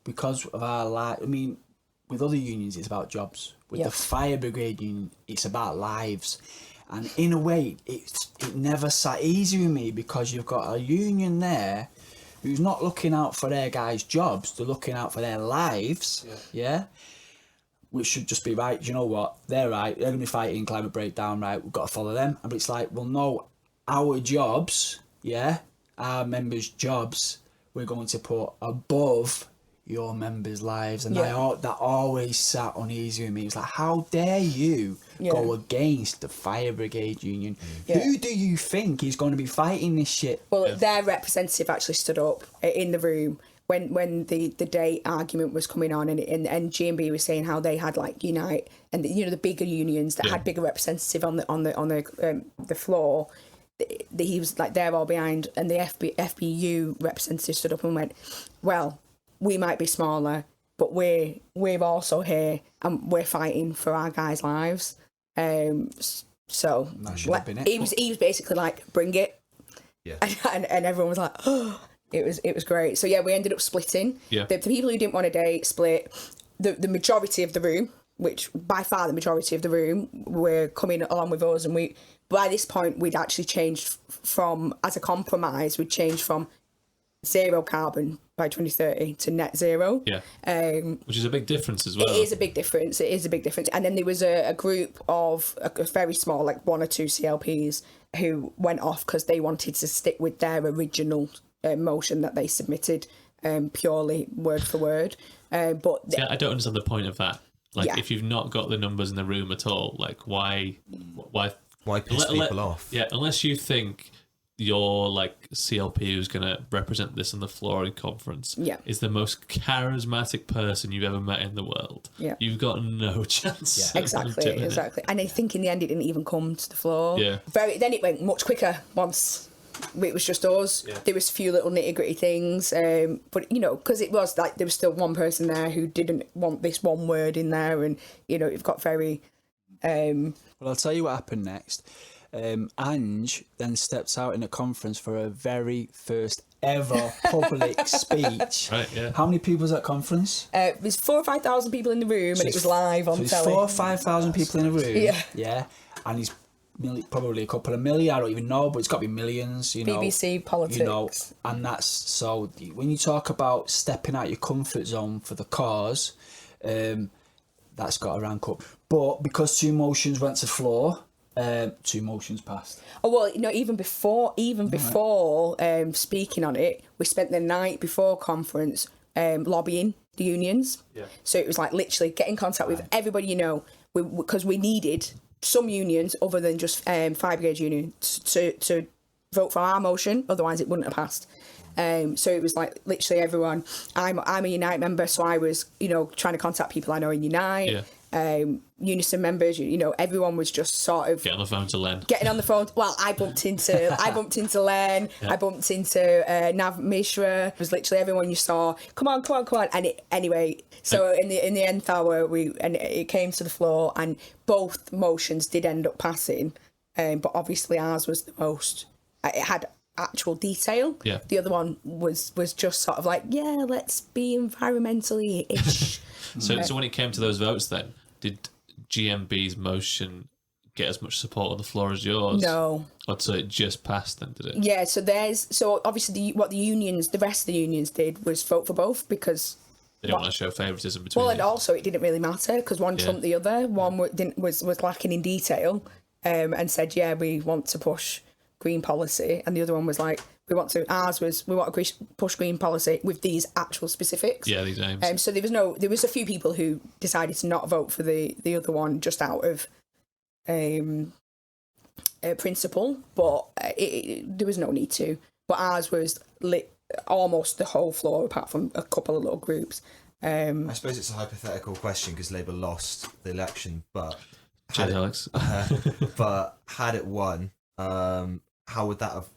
because of our life. I mean, with other unions, it's about jobs. With the Fire Brigade Union, it's about lives. And in a way, it never sat easy with me, because you've got a union there who's not looking out for their guys' jobs, they're looking out for their lives, which should just be right. You know what? They're right. They're going to be fighting climate breakdown, right? We've got to follow them. And it's like, well, no, our jobs, our members' jobs, we're going to put above your members' lives. And that always sat uneasy with me. It's like, how dare you go against the Fire Brigade Union? Who do you think is going to be fighting this shit? Well, their representative actually stood up in the room when the date argument was coming on, and GMB was saying how they had like Unite and the bigger unions that had bigger representative on the floor. He was like, they're all behind, and the FBU representative stood up and went, well, we might be smaller, but we're also here, and we're fighting for our guys' lives. So he was basically like, bring it. Yeah. And everyone was like, oh, it was great. So we ended up splitting. Yeah. The people who didn't want a date split. The majority of the room which by far the majority of the room were coming along with us, and by this point we'd actually changed from, as a compromise, we'd changed from zero carbon by 2030 to net zero. Yeah. Which is a big difference as well. It is a big difference. And then there was a group of a very small, like 1 or 2 CLPs who went off because they wanted to stick with their original motion that they submitted, purely word for word. But I don't understand the point of that. Like, if you've not got the numbers in the room at all, like why piss people off? Yeah, unless you think your like CLP who's going to represent this on the floor in conference is the most charismatic person you've ever met in the world. Yeah. You've got no chance. Yeah. Exactly. And I think in the end it didn't even come to the floor. Yeah. Then it went much quicker once it was just us. Yeah. There was a few little nitty gritty things, but because it was like there was still one person there who didn't want this one word in there, and it got very. Well, I'll tell you what happened next. Ange then steps out in a conference for her very first ever public speech. Right, yeah. How many people was at conference? There's 4,000 or 5,000 people in the room, and it was live on telly. 4,000 or 5,000 people in the room. Yeah. Yeah. And he's probably a couple of million, I don't even know, but it's got to be millions, BBC politics. And that's, so when you talk about stepping out your comfort zone for the cause, that's got to rank up. But because 2 motions went to floor, 2 motions passed. Oh well, even before speaking on it, we spent the night before conference lobbying the unions. Yeah. So it was like literally get in contact with everybody because we needed some unions other than just Fire Brigade Union to vote for our motion. Otherwise, it wouldn't have passed. So it was like literally everyone. I'm a Unite member, so I was trying to contact people I know in Unite. Yeah. Unison members, everyone was just sort of getting on the phone to Len. Well, I bumped into Len. Yeah. I bumped into Nav Mishra. It was literally everyone you saw. Come on. And anyway, so in the nth hour, it came to the floor, and both motions did end up passing. But obviously ours was the most. It had actual detail. Yeah. The other one was just sort of like, let's be environmentally ish. So when it came to those votes, then did GMB's motion get as much support on the floor as yours? No. Or so it just passed then, did it? Yeah. So obviously what the rest of the unions did was vote for both because they don't want to show favouritism between. Well, and also it didn't really matter because one trumped the other. One was lacking in detail, and said, we want to push green policy, and the other one was like, we want to push green policy with these actual specifics. Yeah, these aims. So there was a few people who decided to not vote for the other one just out of principle, but there was no need to. But ours was lit almost the whole floor, apart from a couple of little groups. I suppose it's a hypothetical question because Labour lost the election, but Alex. But had it won, how would that have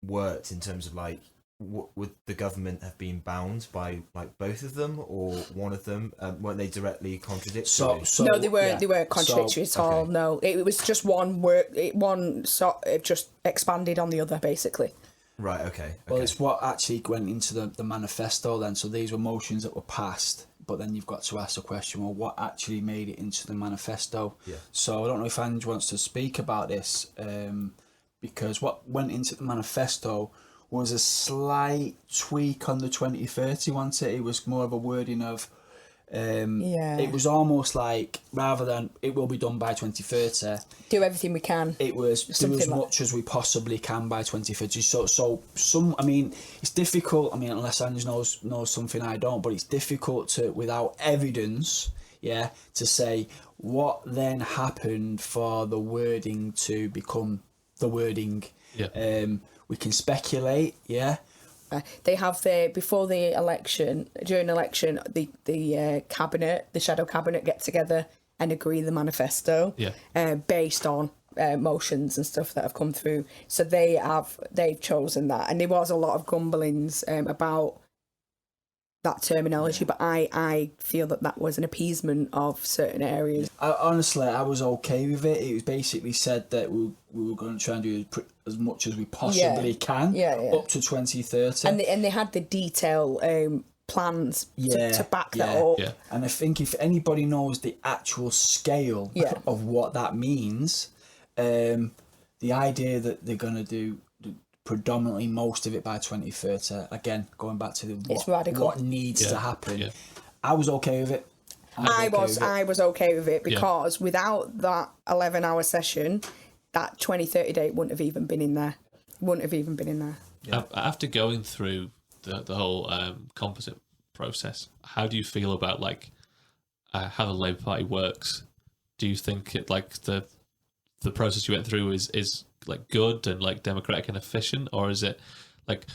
worked in terms of like, would the government have been bound by like both of them or one of them? Weren't they directly contradictory? No, they weren't contradictory at all. Okay. No, it was just one sort of just expanded on the other, basically. Right. Okay. Well, it's what actually went into the manifesto then. So these were motions that were passed, but then you've got to ask the question, well, what actually made it into the manifesto? Yeah. So I don't know if Ange wants to speak about this, because what went into the manifesto was a slight tweak on the 2030, wasn't it? It was more of a wording of, it was almost like, rather than it will be done by 2030, do everything we can. it was do as much as we possibly can by 2030. So it's difficult. Unless Ange knows something I don't, but it's difficult to, without evidence, to say what then happened for the wording to become the wording. Yeah. We can speculate. They have before the election, during election, the cabinet, the shadow cabinet, get together and agree the manifesto. Based on motions and stuff that have come through. So they've chosen that, and there was a lot of grumblings about that terminology, but I feel that was an appeasement of certain areas. Honestly, I was okay with it. It was basically said that we were going to try and do as much as we possibly can up to 2030. And they had the detail plans Yeah, to back yeah, that up. Yeah. And I think if anybody knows the actual scale Yeah. of what that means, the idea that they're going to do predominantly most of it by 2030, again, going back to It's radical. what needs to happen. Yeah. I was okay with it. I was okay with it because without that 11-hour session, that 2030 date wouldn't have even been in there. Yeah. After going through the whole composite process, how do you feel about like how the Labour Party works? Do you think it like the process you went through is like good and like democratic and efficient, or is it like,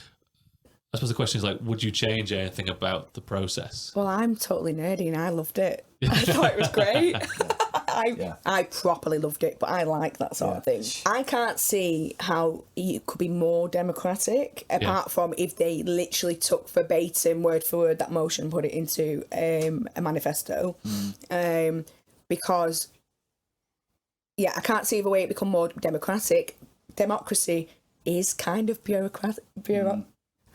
I suppose the question is like, would you change anything about the process? Well, I'm totally nerdy and I loved it. I thought it was great. I properly loved it, but I like that sort of thing. I can't see how it could be more democratic, apart from if they literally took verbatim, word for word, that motion and put it into a manifesto. Because, I can't see the way it become more democratic. Democracy is kind of bureaucratic. I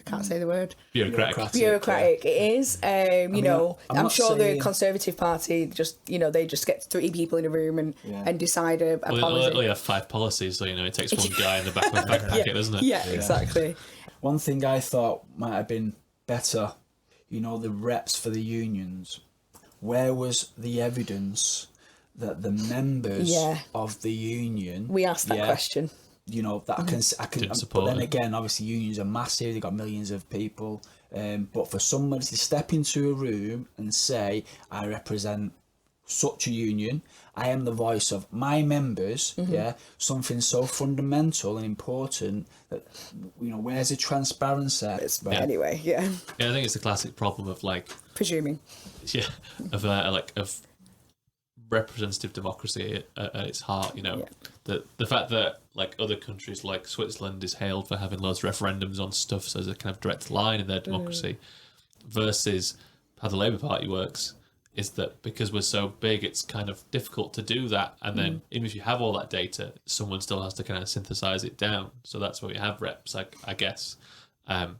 can't say the word. Bureaucratic. It is. I'm sure the Conservative Party they just get 3 people in a room and decide a policy. They have 5 policies, so it takes one guy in the back of the back packet, doesn't it? Yeah, exactly. One thing I thought might have been better, the reps for the unions. Where was the evidence that the members of the union? We asked that question. That I can. But then again, obviously, unions are massive. They've got millions of people. But for somebody to step into a room and say, "I represent such a union. I am the voice of my members." Something so fundamental and important that where's the transparency? Anyway, I think it's the classic problem of like presuming. Of representative democracy at its heart. The fact that like other countries like Switzerland is hailed for having loads of referendums on stuff, so there's a kind of direct line in their democracy, versus how the Labour Party works is that because we're so big, it's kind of difficult to do that. And then even if you have all that data, someone still has to kind of synthesize it down. So that's why we have reps, I guess. And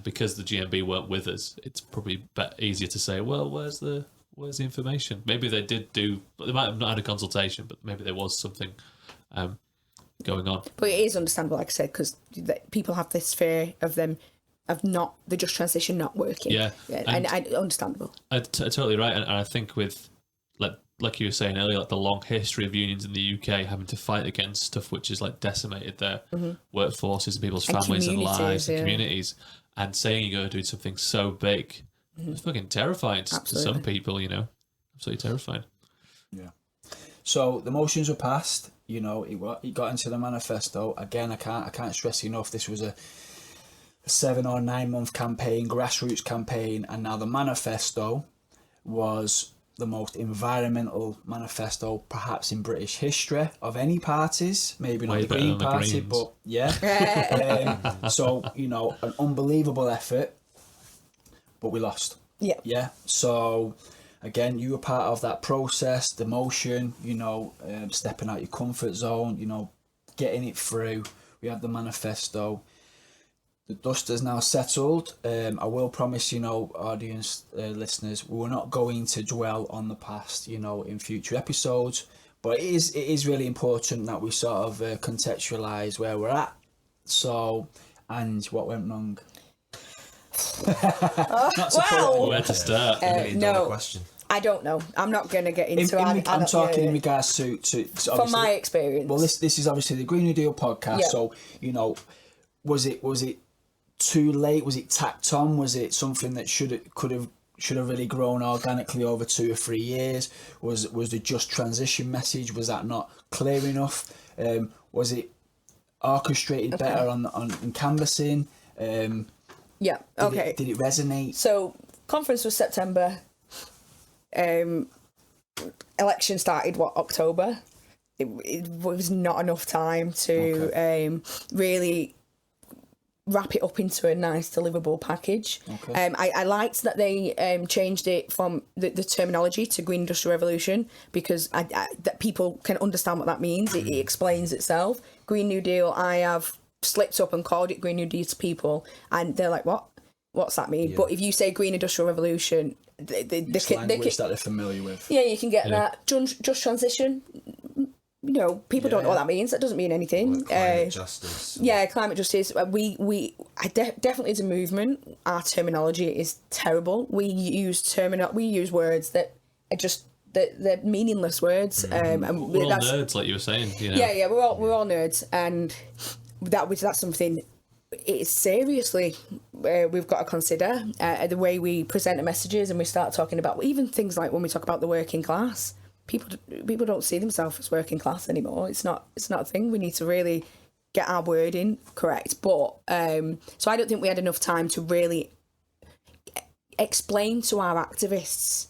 because the GMB weren't with us, it's probably easier to say, well, where's the information? Maybe they they might have not had a consultation, but maybe there was something going on. But it is understandable, like I said, because people have this fear of them the just transition not working. And understandable. Totally right, and I think with like you were saying earlier, like the long history of unions in the UK having to fight against stuff which has like decimated their workforces and people's families and lives and communities, and saying you're going to do something so big, it's fucking terrifying to some people. Absolutely terrifying. Yeah. So the motions were passed. It got into the manifesto. Again, I can't stress enough. This was a 7 or 9 month campaign, grassroots campaign, and now the manifesto was the most environmental manifesto perhaps in British history of any parties. Maybe not the Green Party, but so an unbelievable effort, but we lost. Yeah. So again, you were part of that process, the motion, stepping out your comfort zone, getting it through. We had the manifesto. The dust has now settled. I will promise, audience, listeners, we're not going to dwell on the past, in future episodes. But it is really important that we sort of contextualise where we're at. So, and what went wrong? Where to start? No. Question. I don't know. I'm not going to get into it. I'm talking in regards to from my experience. Well, this is obviously the Green New Deal podcast. Yeah. So, was it too late? Was it tacked on? Was it something that should have really grown organically over 2 or 3 years? Was the just transition message, was that not clear enough? Was it orchestrated better on canvassing? Did it resonate? So conference was September. Election started October. It was not enough time to really wrap it up into a nice deliverable package. I liked that they changed it from the terminology to Green Industrial Revolution, because that people can understand what that means. It explains itself. Green New Deal, I have slipped up and called it Green New Deal to people, and they're like, what? what's that mean? But if you say green industrial revolution, It's language that they're familiar with. Yeah, you can get that. Just transition. People don't know what that means. That doesn't mean anything. Climate justice. Yeah, climate justice. Definitely as a movement, our terminology is terrible. We use words that are just they're meaningless words. And we're all nerds, like you were saying. Yeah, we're all nerds, and that's something. It's seriously we've got to consider the way we present the messages, and we start talking about even things like when we talk about the working class. People don't see themselves as working class anymore. It's not a thing. We need to really get our wording correct. But so I don't think we had enough time to really explain to our activists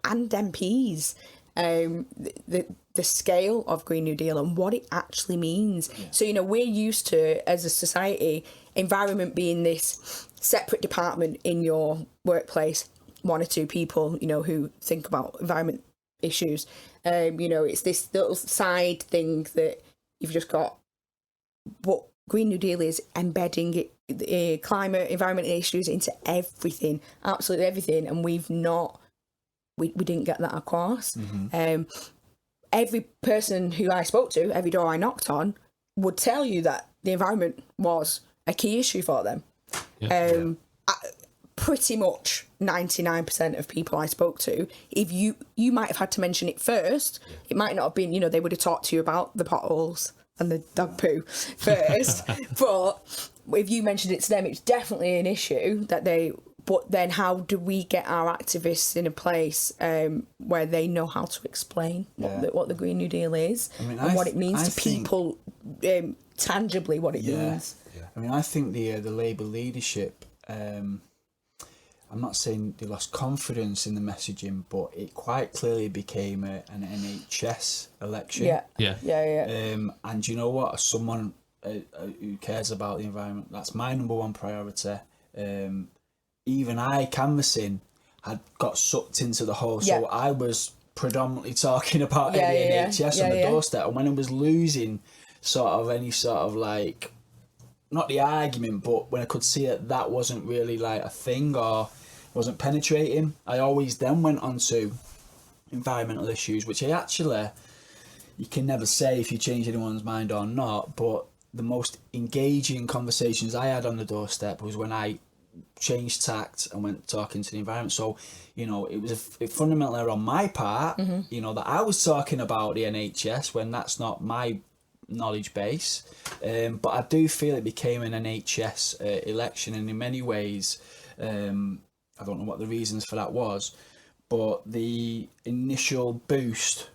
and MPs the scale of Green New Deal and what it actually means. Yeah. So, we're used to, as a society, environment being this separate department in your workplace, one or two people, who think about environment issues. It's this little side thing that you've just got. What Green New Deal is embedding climate, environment issues into everything, absolutely everything, and we didn't get that across. Mm-hmm. Every person who I spoke to, every door I knocked on, would tell you that the environment was a key issue for them. Pretty much 99% of people I spoke to, if you might have had to mention it first, it might not have been, they would have talked to you about the potholes and the dog poo first. But if you mentioned it to them, it's definitely an issue but then how do we get our activists in a place where they know how to explain what the Green New Deal is and what it means to people, tangibly what it means? Yeah. I think the Labour leadership, I'm not saying they lost confidence in the messaging, but it quite clearly became an NHS election. Yeah. And you know what? As someone who cares about the environment, that's my number one priority. Even I, canvassing, had got sucked into the whole. So I was predominantly talking about the NHS on the doorstep. And when I was losing sort of any sort of like, not the argument, but when I could see that wasn't really like a thing or wasn't penetrating, I always then went on to environmental issues, which you can never say if you change anyone's mind or not, but the most engaging conversations I had on the doorstep was when I changed tact and went talking to the environment. So, it was a fundamental error on my part, that I was talking about the NHS when that's not my knowledge base. But I do feel it became an NHS election, and in many ways, I don't know what the reasons for that was, but the initial boost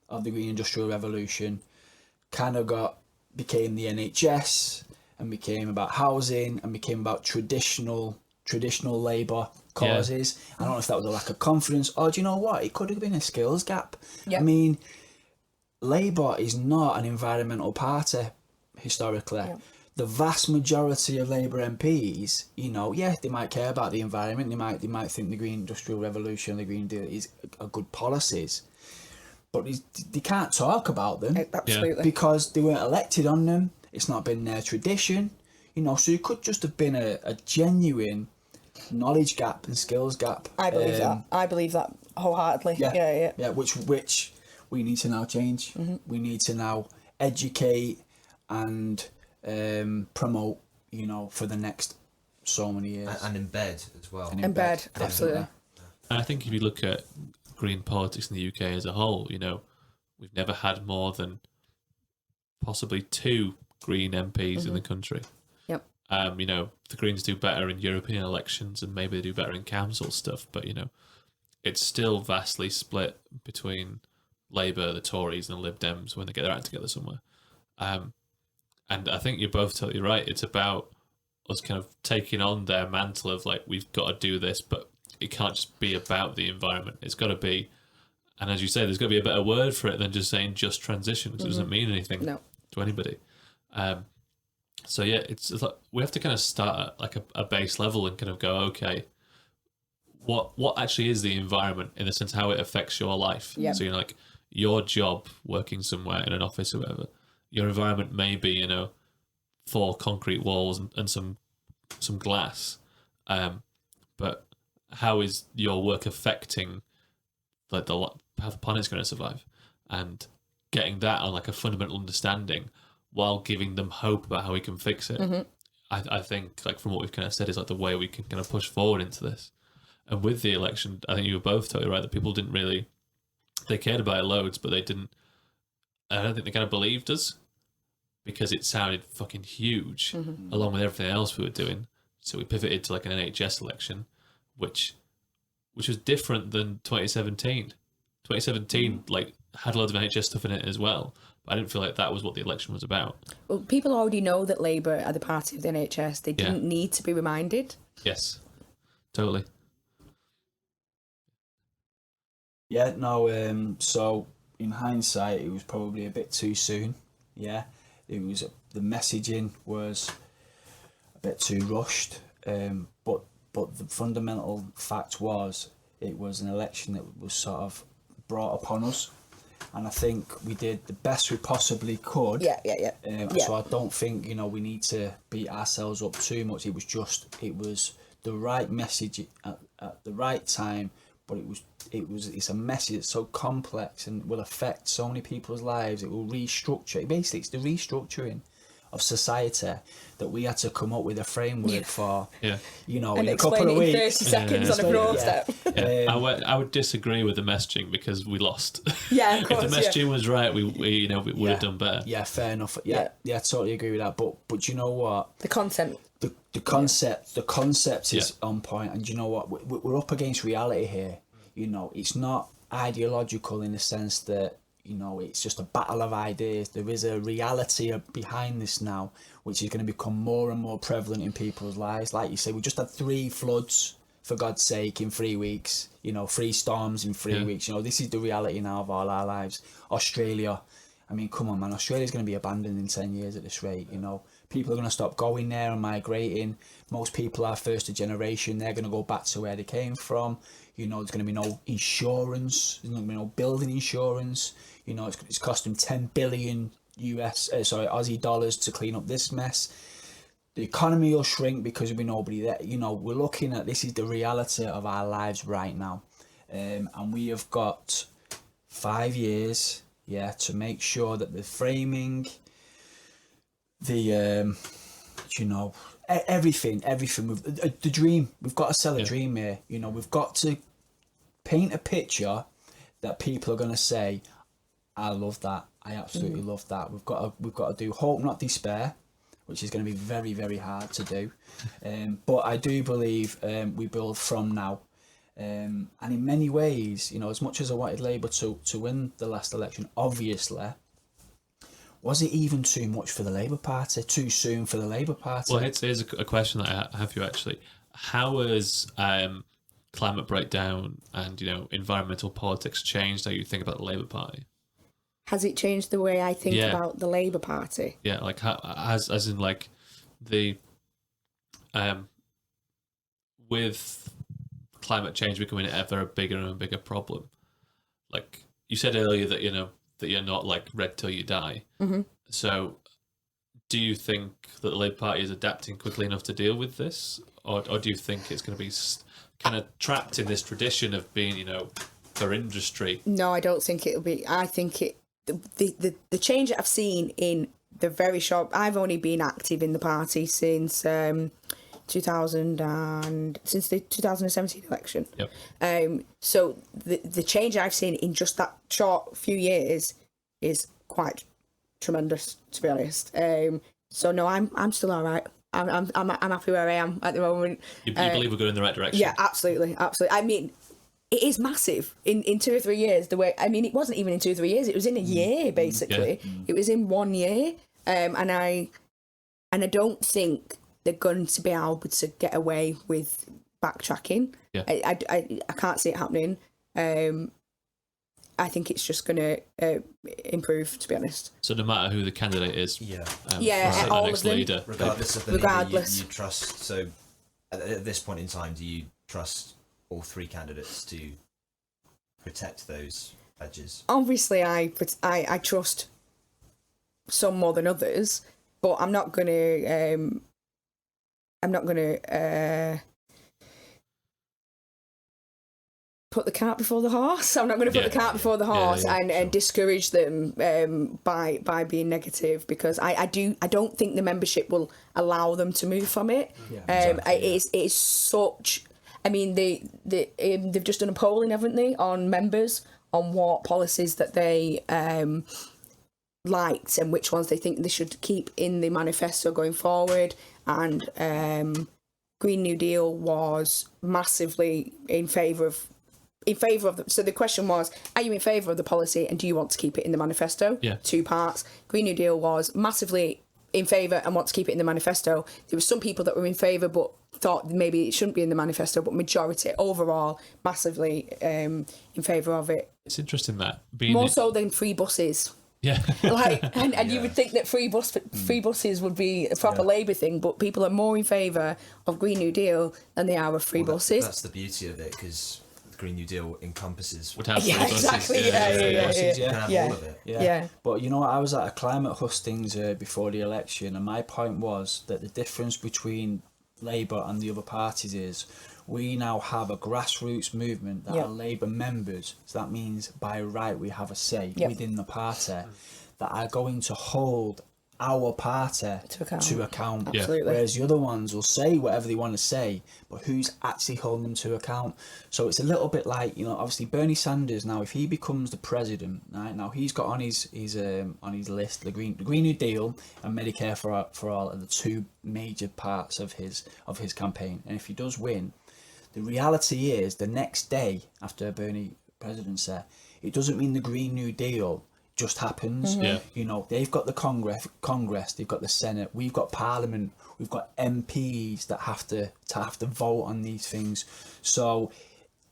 of the Green Industrial Revolution kind of became the NHS, and became about housing, and became about traditional labour causes. I don't know if that was a lack of confidence, or do you know what? It could have been a skills gap. I mean, Labour is not an environmental party historically. The vast majority of Labour MPs, they might care about the environment. They might think the Green Industrial Revolution, the Green Deal are good policies, but they can't talk about them. Absolutely, because they weren't elected on them. It's not been their tradition, so it could just have been a genuine knowledge gap and skills gap. I believe that wholeheartedly. Yeah. Which we need to now change. Mm-hmm. We need to now educate and promote, for the next so many years. And embed as well. Embed, absolutely. And I think if you look at green politics in the UK as a whole, we've never had more than possibly 2 Green MPs in the country. Yep. The Greens do better in European elections and maybe they do better in council stuff, but it's still vastly split between Labour, the Tories, and the Lib Dems when they get their act together somewhere. And I think you're both totally right. It's about us kind of taking on their mantle of like, we've got to do this, but it can't just be about the environment. It's got to be, and as you say, there's got to be a better word for it than just saying just transition, because it doesn't mean anything to anybody. It's like we have to kind of start at like a base level and kind of go, okay, what actually is the environment in the sense of how it affects your life? So like your job, working somewhere in an office or whatever, your environment may be 4 concrete walls and some glass, But how is your work affecting like how the planet's going to survive, and getting that on like a fundamental understanding while giving them hope about how we can fix it. Mm-hmm. I think like from what we've kind of said is like the way we can kind of push forward into this. And with the election, I think you were both totally right that people didn't really, they cared about it loads, but they didn't, I don't think they kind of believed us because it sounded fucking huge along with everything else we were doing. So we pivoted to like an NHS election, which was different than 2017. 2017 like had loads of NHS stuff in it as well, but I didn't feel like that was what the election was about. Well, people already know that Labour are the party of the NHS. They didn't need to be reminded. Yes, totally. Yeah, no, so in hindsight, it was probably a bit too soon. Yeah, the messaging was a bit too rushed. But the fundamental fact was it was an election that was sort of brought upon us, and I think we did the best we possibly could. Yeah. So I don't think we need to beat ourselves up too much. It was the right message at the right time, but it's a message that's so complex and will affect so many people's lives. It will restructure. Basically, it's the restructuring of society that we had to come up with a framework for. Yeah. In a couple of weeks. 30 seconds on a doorstep. Yeah. I would disagree with the messaging because we lost. Yeah, of course. If the messaging was right, we would have done better. Yeah, fair enough. Yeah, I totally agree with that. But you know what? The content. The concept is on point, and you know what? We're up against reality here. It's not ideological in the sense that it's just a battle of ideas. There is a reality behind this now, which is going to become more and more prevalent in people's lives. Like you say, we just had 3 floods, for God's sake, in 3 weeks. 3 storms in 3 weeks. This is the reality now of all our lives. Australia, I mean, come on, man. Australia's going to be abandoned in 10 years at this rate. People are going to stop going there and migrating. Most people are first generation. They're going to go back to where they came from. There's going to be no insurance. There's going to be no building insurance. It's cost them 10 billion Aussie dollars to clean up this mess. The economy will shrink because there'll be nobody there. We're looking at, this is the reality of our lives right now. And we have got 5 years, to make sure that the framing, everything, the dream, we've got to sell a dream here. We've got to paint a picture that people are going to say, I love that. I absolutely love that. We've got to do hope, not despair, which is going to be very, very hard to do. But I do believe we build from now. And in many ways, as much as I wanted Labour to win the last election, obviously, was it even too much for the Labour Party? Too soon for the Labour Party? Well, here's a question that I have for you, actually. How has climate breakdown and, environmental politics changed how you think about the Labour Party? Has it changed the way I think about the Labour Party? Yeah, like how, as in like the with climate change becoming ever a bigger and bigger problem. Like you said earlier that that you're not like red till you die. Mm-hmm. So, do you think that the Labour Party is adapting quickly enough to deal with this, or do you think it's going to be kind of trapped in this tradition of being for industry? No, I don't think it'll be. I think the change that I've seen in the very short. I've only been active in the party since since the 2017 election. Yep. So the change I've seen in just that short few years is quite tremendous, to be honest. So no, I'm still all right. I'm happy where I am at the moment. You believe we're going in the right direction? Yeah, absolutely. I mean, it is massive in 2 or 3 years. It wasn't even in 2 or 3 years. It was in a year, basically. Yeah. It was in 1 year, and I don't think they're going to be able to get away with backtracking. Yeah. I can't see it happening. I think it's just going to improve, to be honest. So no matter who the candidate is, all next of them, leader, regardless of the leader, you trust. So at this point in time, do you trust all 3 candidates to protect those edges? Obviously, I trust some more than others, but I'm not going to put the cart before the horse. I'm not going to put the cart before the horse and discourage them by being negative, because I don't think the membership will allow them to move from it. It is such. I mean, they've just done a polling, haven't they, on members on what policies that they liked and which ones they think they should keep in the manifesto going forward. And Green New Deal was massively in favour of the, so the question was, are you in favour of the policy and do you want to keep it in the manifesto? 2 parts. Green New Deal was massively in favour and want to keep it in the manifesto. There were some people that were in favour but thought maybe it shouldn't be in the manifesto, but majority overall massively in favour of it. It's interesting that more so than free buses. Yeah. And you would think that free buses would be a proper Labour thing, but people are more in favour of Green New Deal than they are of free buses. That's the beauty of it, because the Green New Deal encompasses. Would have free buses. Exactly. You can have all of it. Yeah. But you know what? I was at a climate hustings before the election, and my point was that the difference between Labour and the other parties is we now have a grassroots movement that are Labour members, so that means by right we have a say within the party, that are going to hold our party to account. Absolutely. Whereas the other ones will say whatever they want to say, but who's actually holding them to account? So it's a little bit like, obviously Bernie Sanders now, if he becomes the president, right now he's got on his list the Green New Deal and Medicare for all are the 2 major parts of his campaign. And if he does win, the reality is the next day after Bernie presidency, it doesn't mean the Green New Deal just happens. They've got the Congress, they've got the Senate, we've got Parliament, we've got MPs that have to vote on these things. So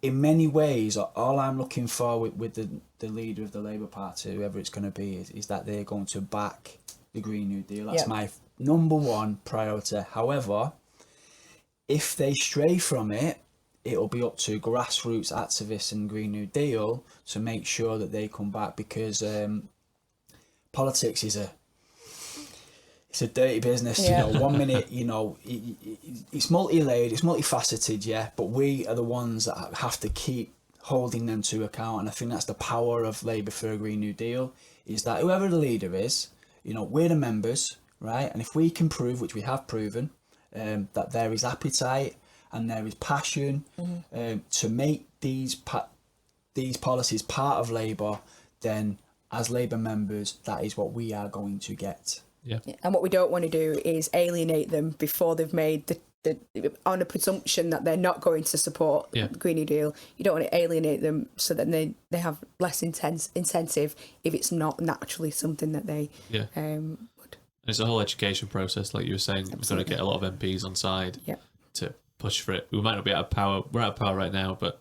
in many ways, all I'm looking for with the leader of the Labour Party, whoever it's going to be, is that they're going to back the Green New Deal. That's my number 1 priority. However, if they stray from it, it'll be up to grassroots activists in Green New Deal to make sure that they come back, because politics is a dirty business. 1 minute, it's multi-layered, it's multifaceted, but we are the ones that have to keep holding them to account. And I think that's the power of Labour for a Green New Deal, is that whoever the leader is, we're the members, right? And if we can prove, which we have proven, that there is appetite and there is passion to make these policies part of Labour, then as Labour members, that is what we are going to get. Yeah. And what we don't want to do is alienate them before they've made the on a presumption that they're not going to support the Green New Deal. You don't want to alienate them so that they have less incentive if it's not naturally something that they would. It's a whole education process, like you were saying. We've got to get a lot of MPs on side to push for it. We might not be out of power. We're out of power right now, but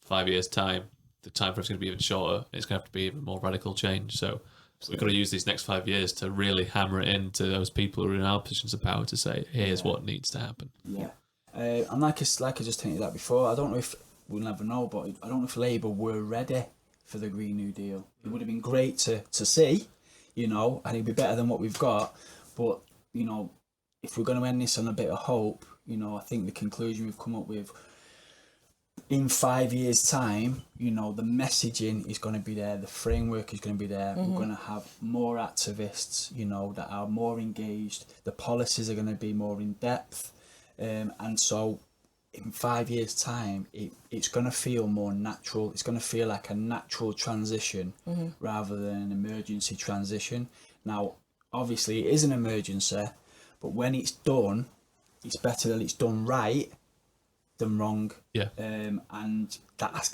5 years' time, the time for it's going to be even shorter. It's going to have to be even more radical change. So we've got to use these next 5 years to really hammer it into those people who are in our positions of power to say, here's what needs to happen. And like I just hinted at before, I don't know if we'll never know, but I don't know if Labour were ready for the Green New Deal. It would have been great to see, and it'd be better than what we've got. But if we're going to end this on a bit of hope, I think the conclusion we've come up with, in 5 years' time, the messaging is going to be there, the framework is going to be there. We're going to have more activists, that are more engaged. The policies are going to be more in depth, and so in 5 years' time, it's going to feel more natural. It's going to feel like a natural transition rather than an emergency transition. Now, obviously, it is an emergency, but when it's done, it's better that it's done right than wrong. And that's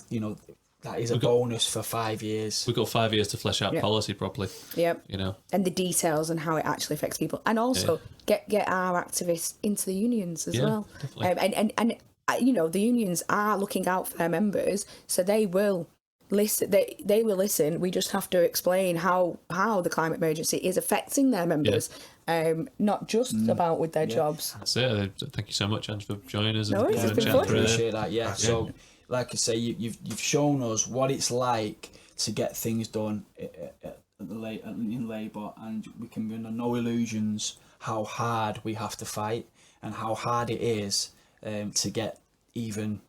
that is a bonus for 5 years. We've got 5 years to flesh out policy properly. And the details and how it actually affects people, and also get our activists into the unions as well. And the unions are looking out for their members, so they will listen. They will listen. We just have to explain how the climate emergency is affecting their members. Not just about with their jobs. That's it. Thank you so much, Ange, for joining us. No, it's been I fun. appreciate that. So, like I say, you've shown us what it's like to get things done in Labour, and we can be under no illusions how hard we have to fight and how hard it is to get even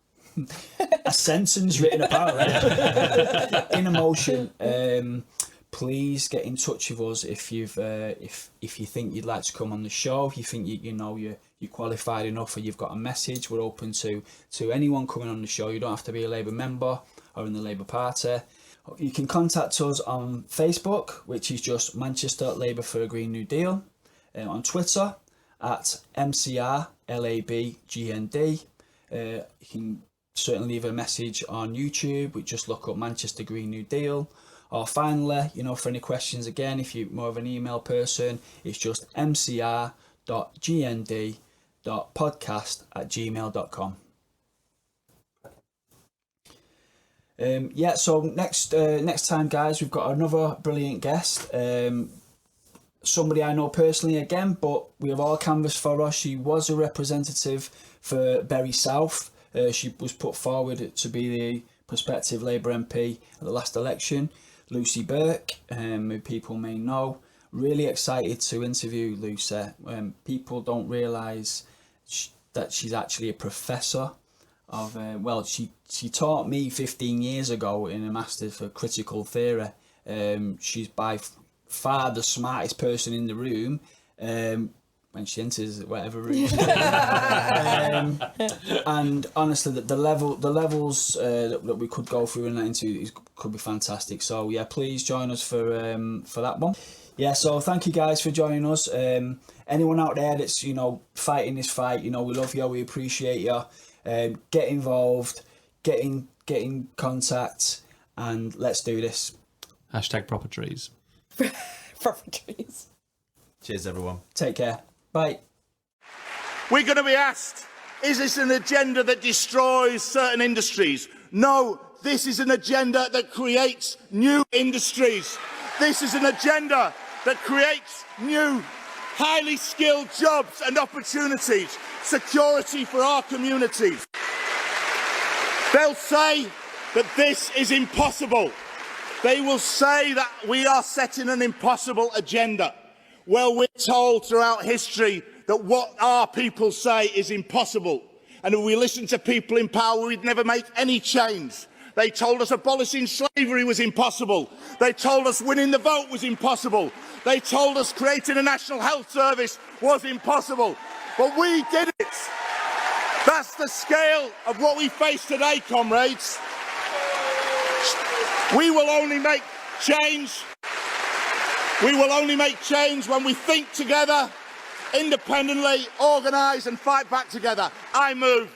a sentence written apparently. In emotion. Please get in touch with us if you've if you think you'd like to come on the show. If you think you're qualified enough or you've got a message, we're open to anyone coming on the show. You don't have to be a Labour member or in the Labour Party. You can contact us on Facebook, which is just Manchester Labour for a Green New Deal. On Twitter at MCRLABGND. You can certainly leave a message on YouTube, which just look up Manchester Green New Deal. Or finally, for any questions, again, if you're more of an email person, it's just mcr.gnd.podcast@gmail.com. So next time, guys, we've got another brilliant guest. Somebody I know personally again, but we have all canvassed for her. She was a representative for Bury South. She was put forward to be the prospective Labour MP at the last election. Lucy Burke, who people may know. Really excited to interview Lucy. People don't realise that she's actually a professor of, she taught me 15 years ago in a Master's for Critical Theory. She's by far the smartest person in the room when she enters whatever room. And honestly, the levels that we could go through in that interview could be fantastic. So yeah, please join us for that one. Yeah, so thank you guys for joining us. Anyone out there that's fighting this fight, we love you, we appreciate you. Get involved, get in contact, and let's do this. #proper trees. Proper trees. Cheers, everyone. Take care. Bye. We're going to be asked, is this an agenda that destroys certain industries? No, this is an agenda that creates new industries. This is an agenda that creates new, highly skilled jobs and opportunities, security for our communities. They'll say that this is impossible. They will say that we are setting an impossible agenda. Well, we're told throughout history that what our people say is impossible. And if we listen to people in power, we'd never make any change. They told us abolishing slavery was impossible. They told us winning the vote was impossible. They told us creating a national health service was impossible. But we did it. That's the scale of what we face today, comrades. We will only make change. We will only make change when we think together, independently, organise and fight back together. I move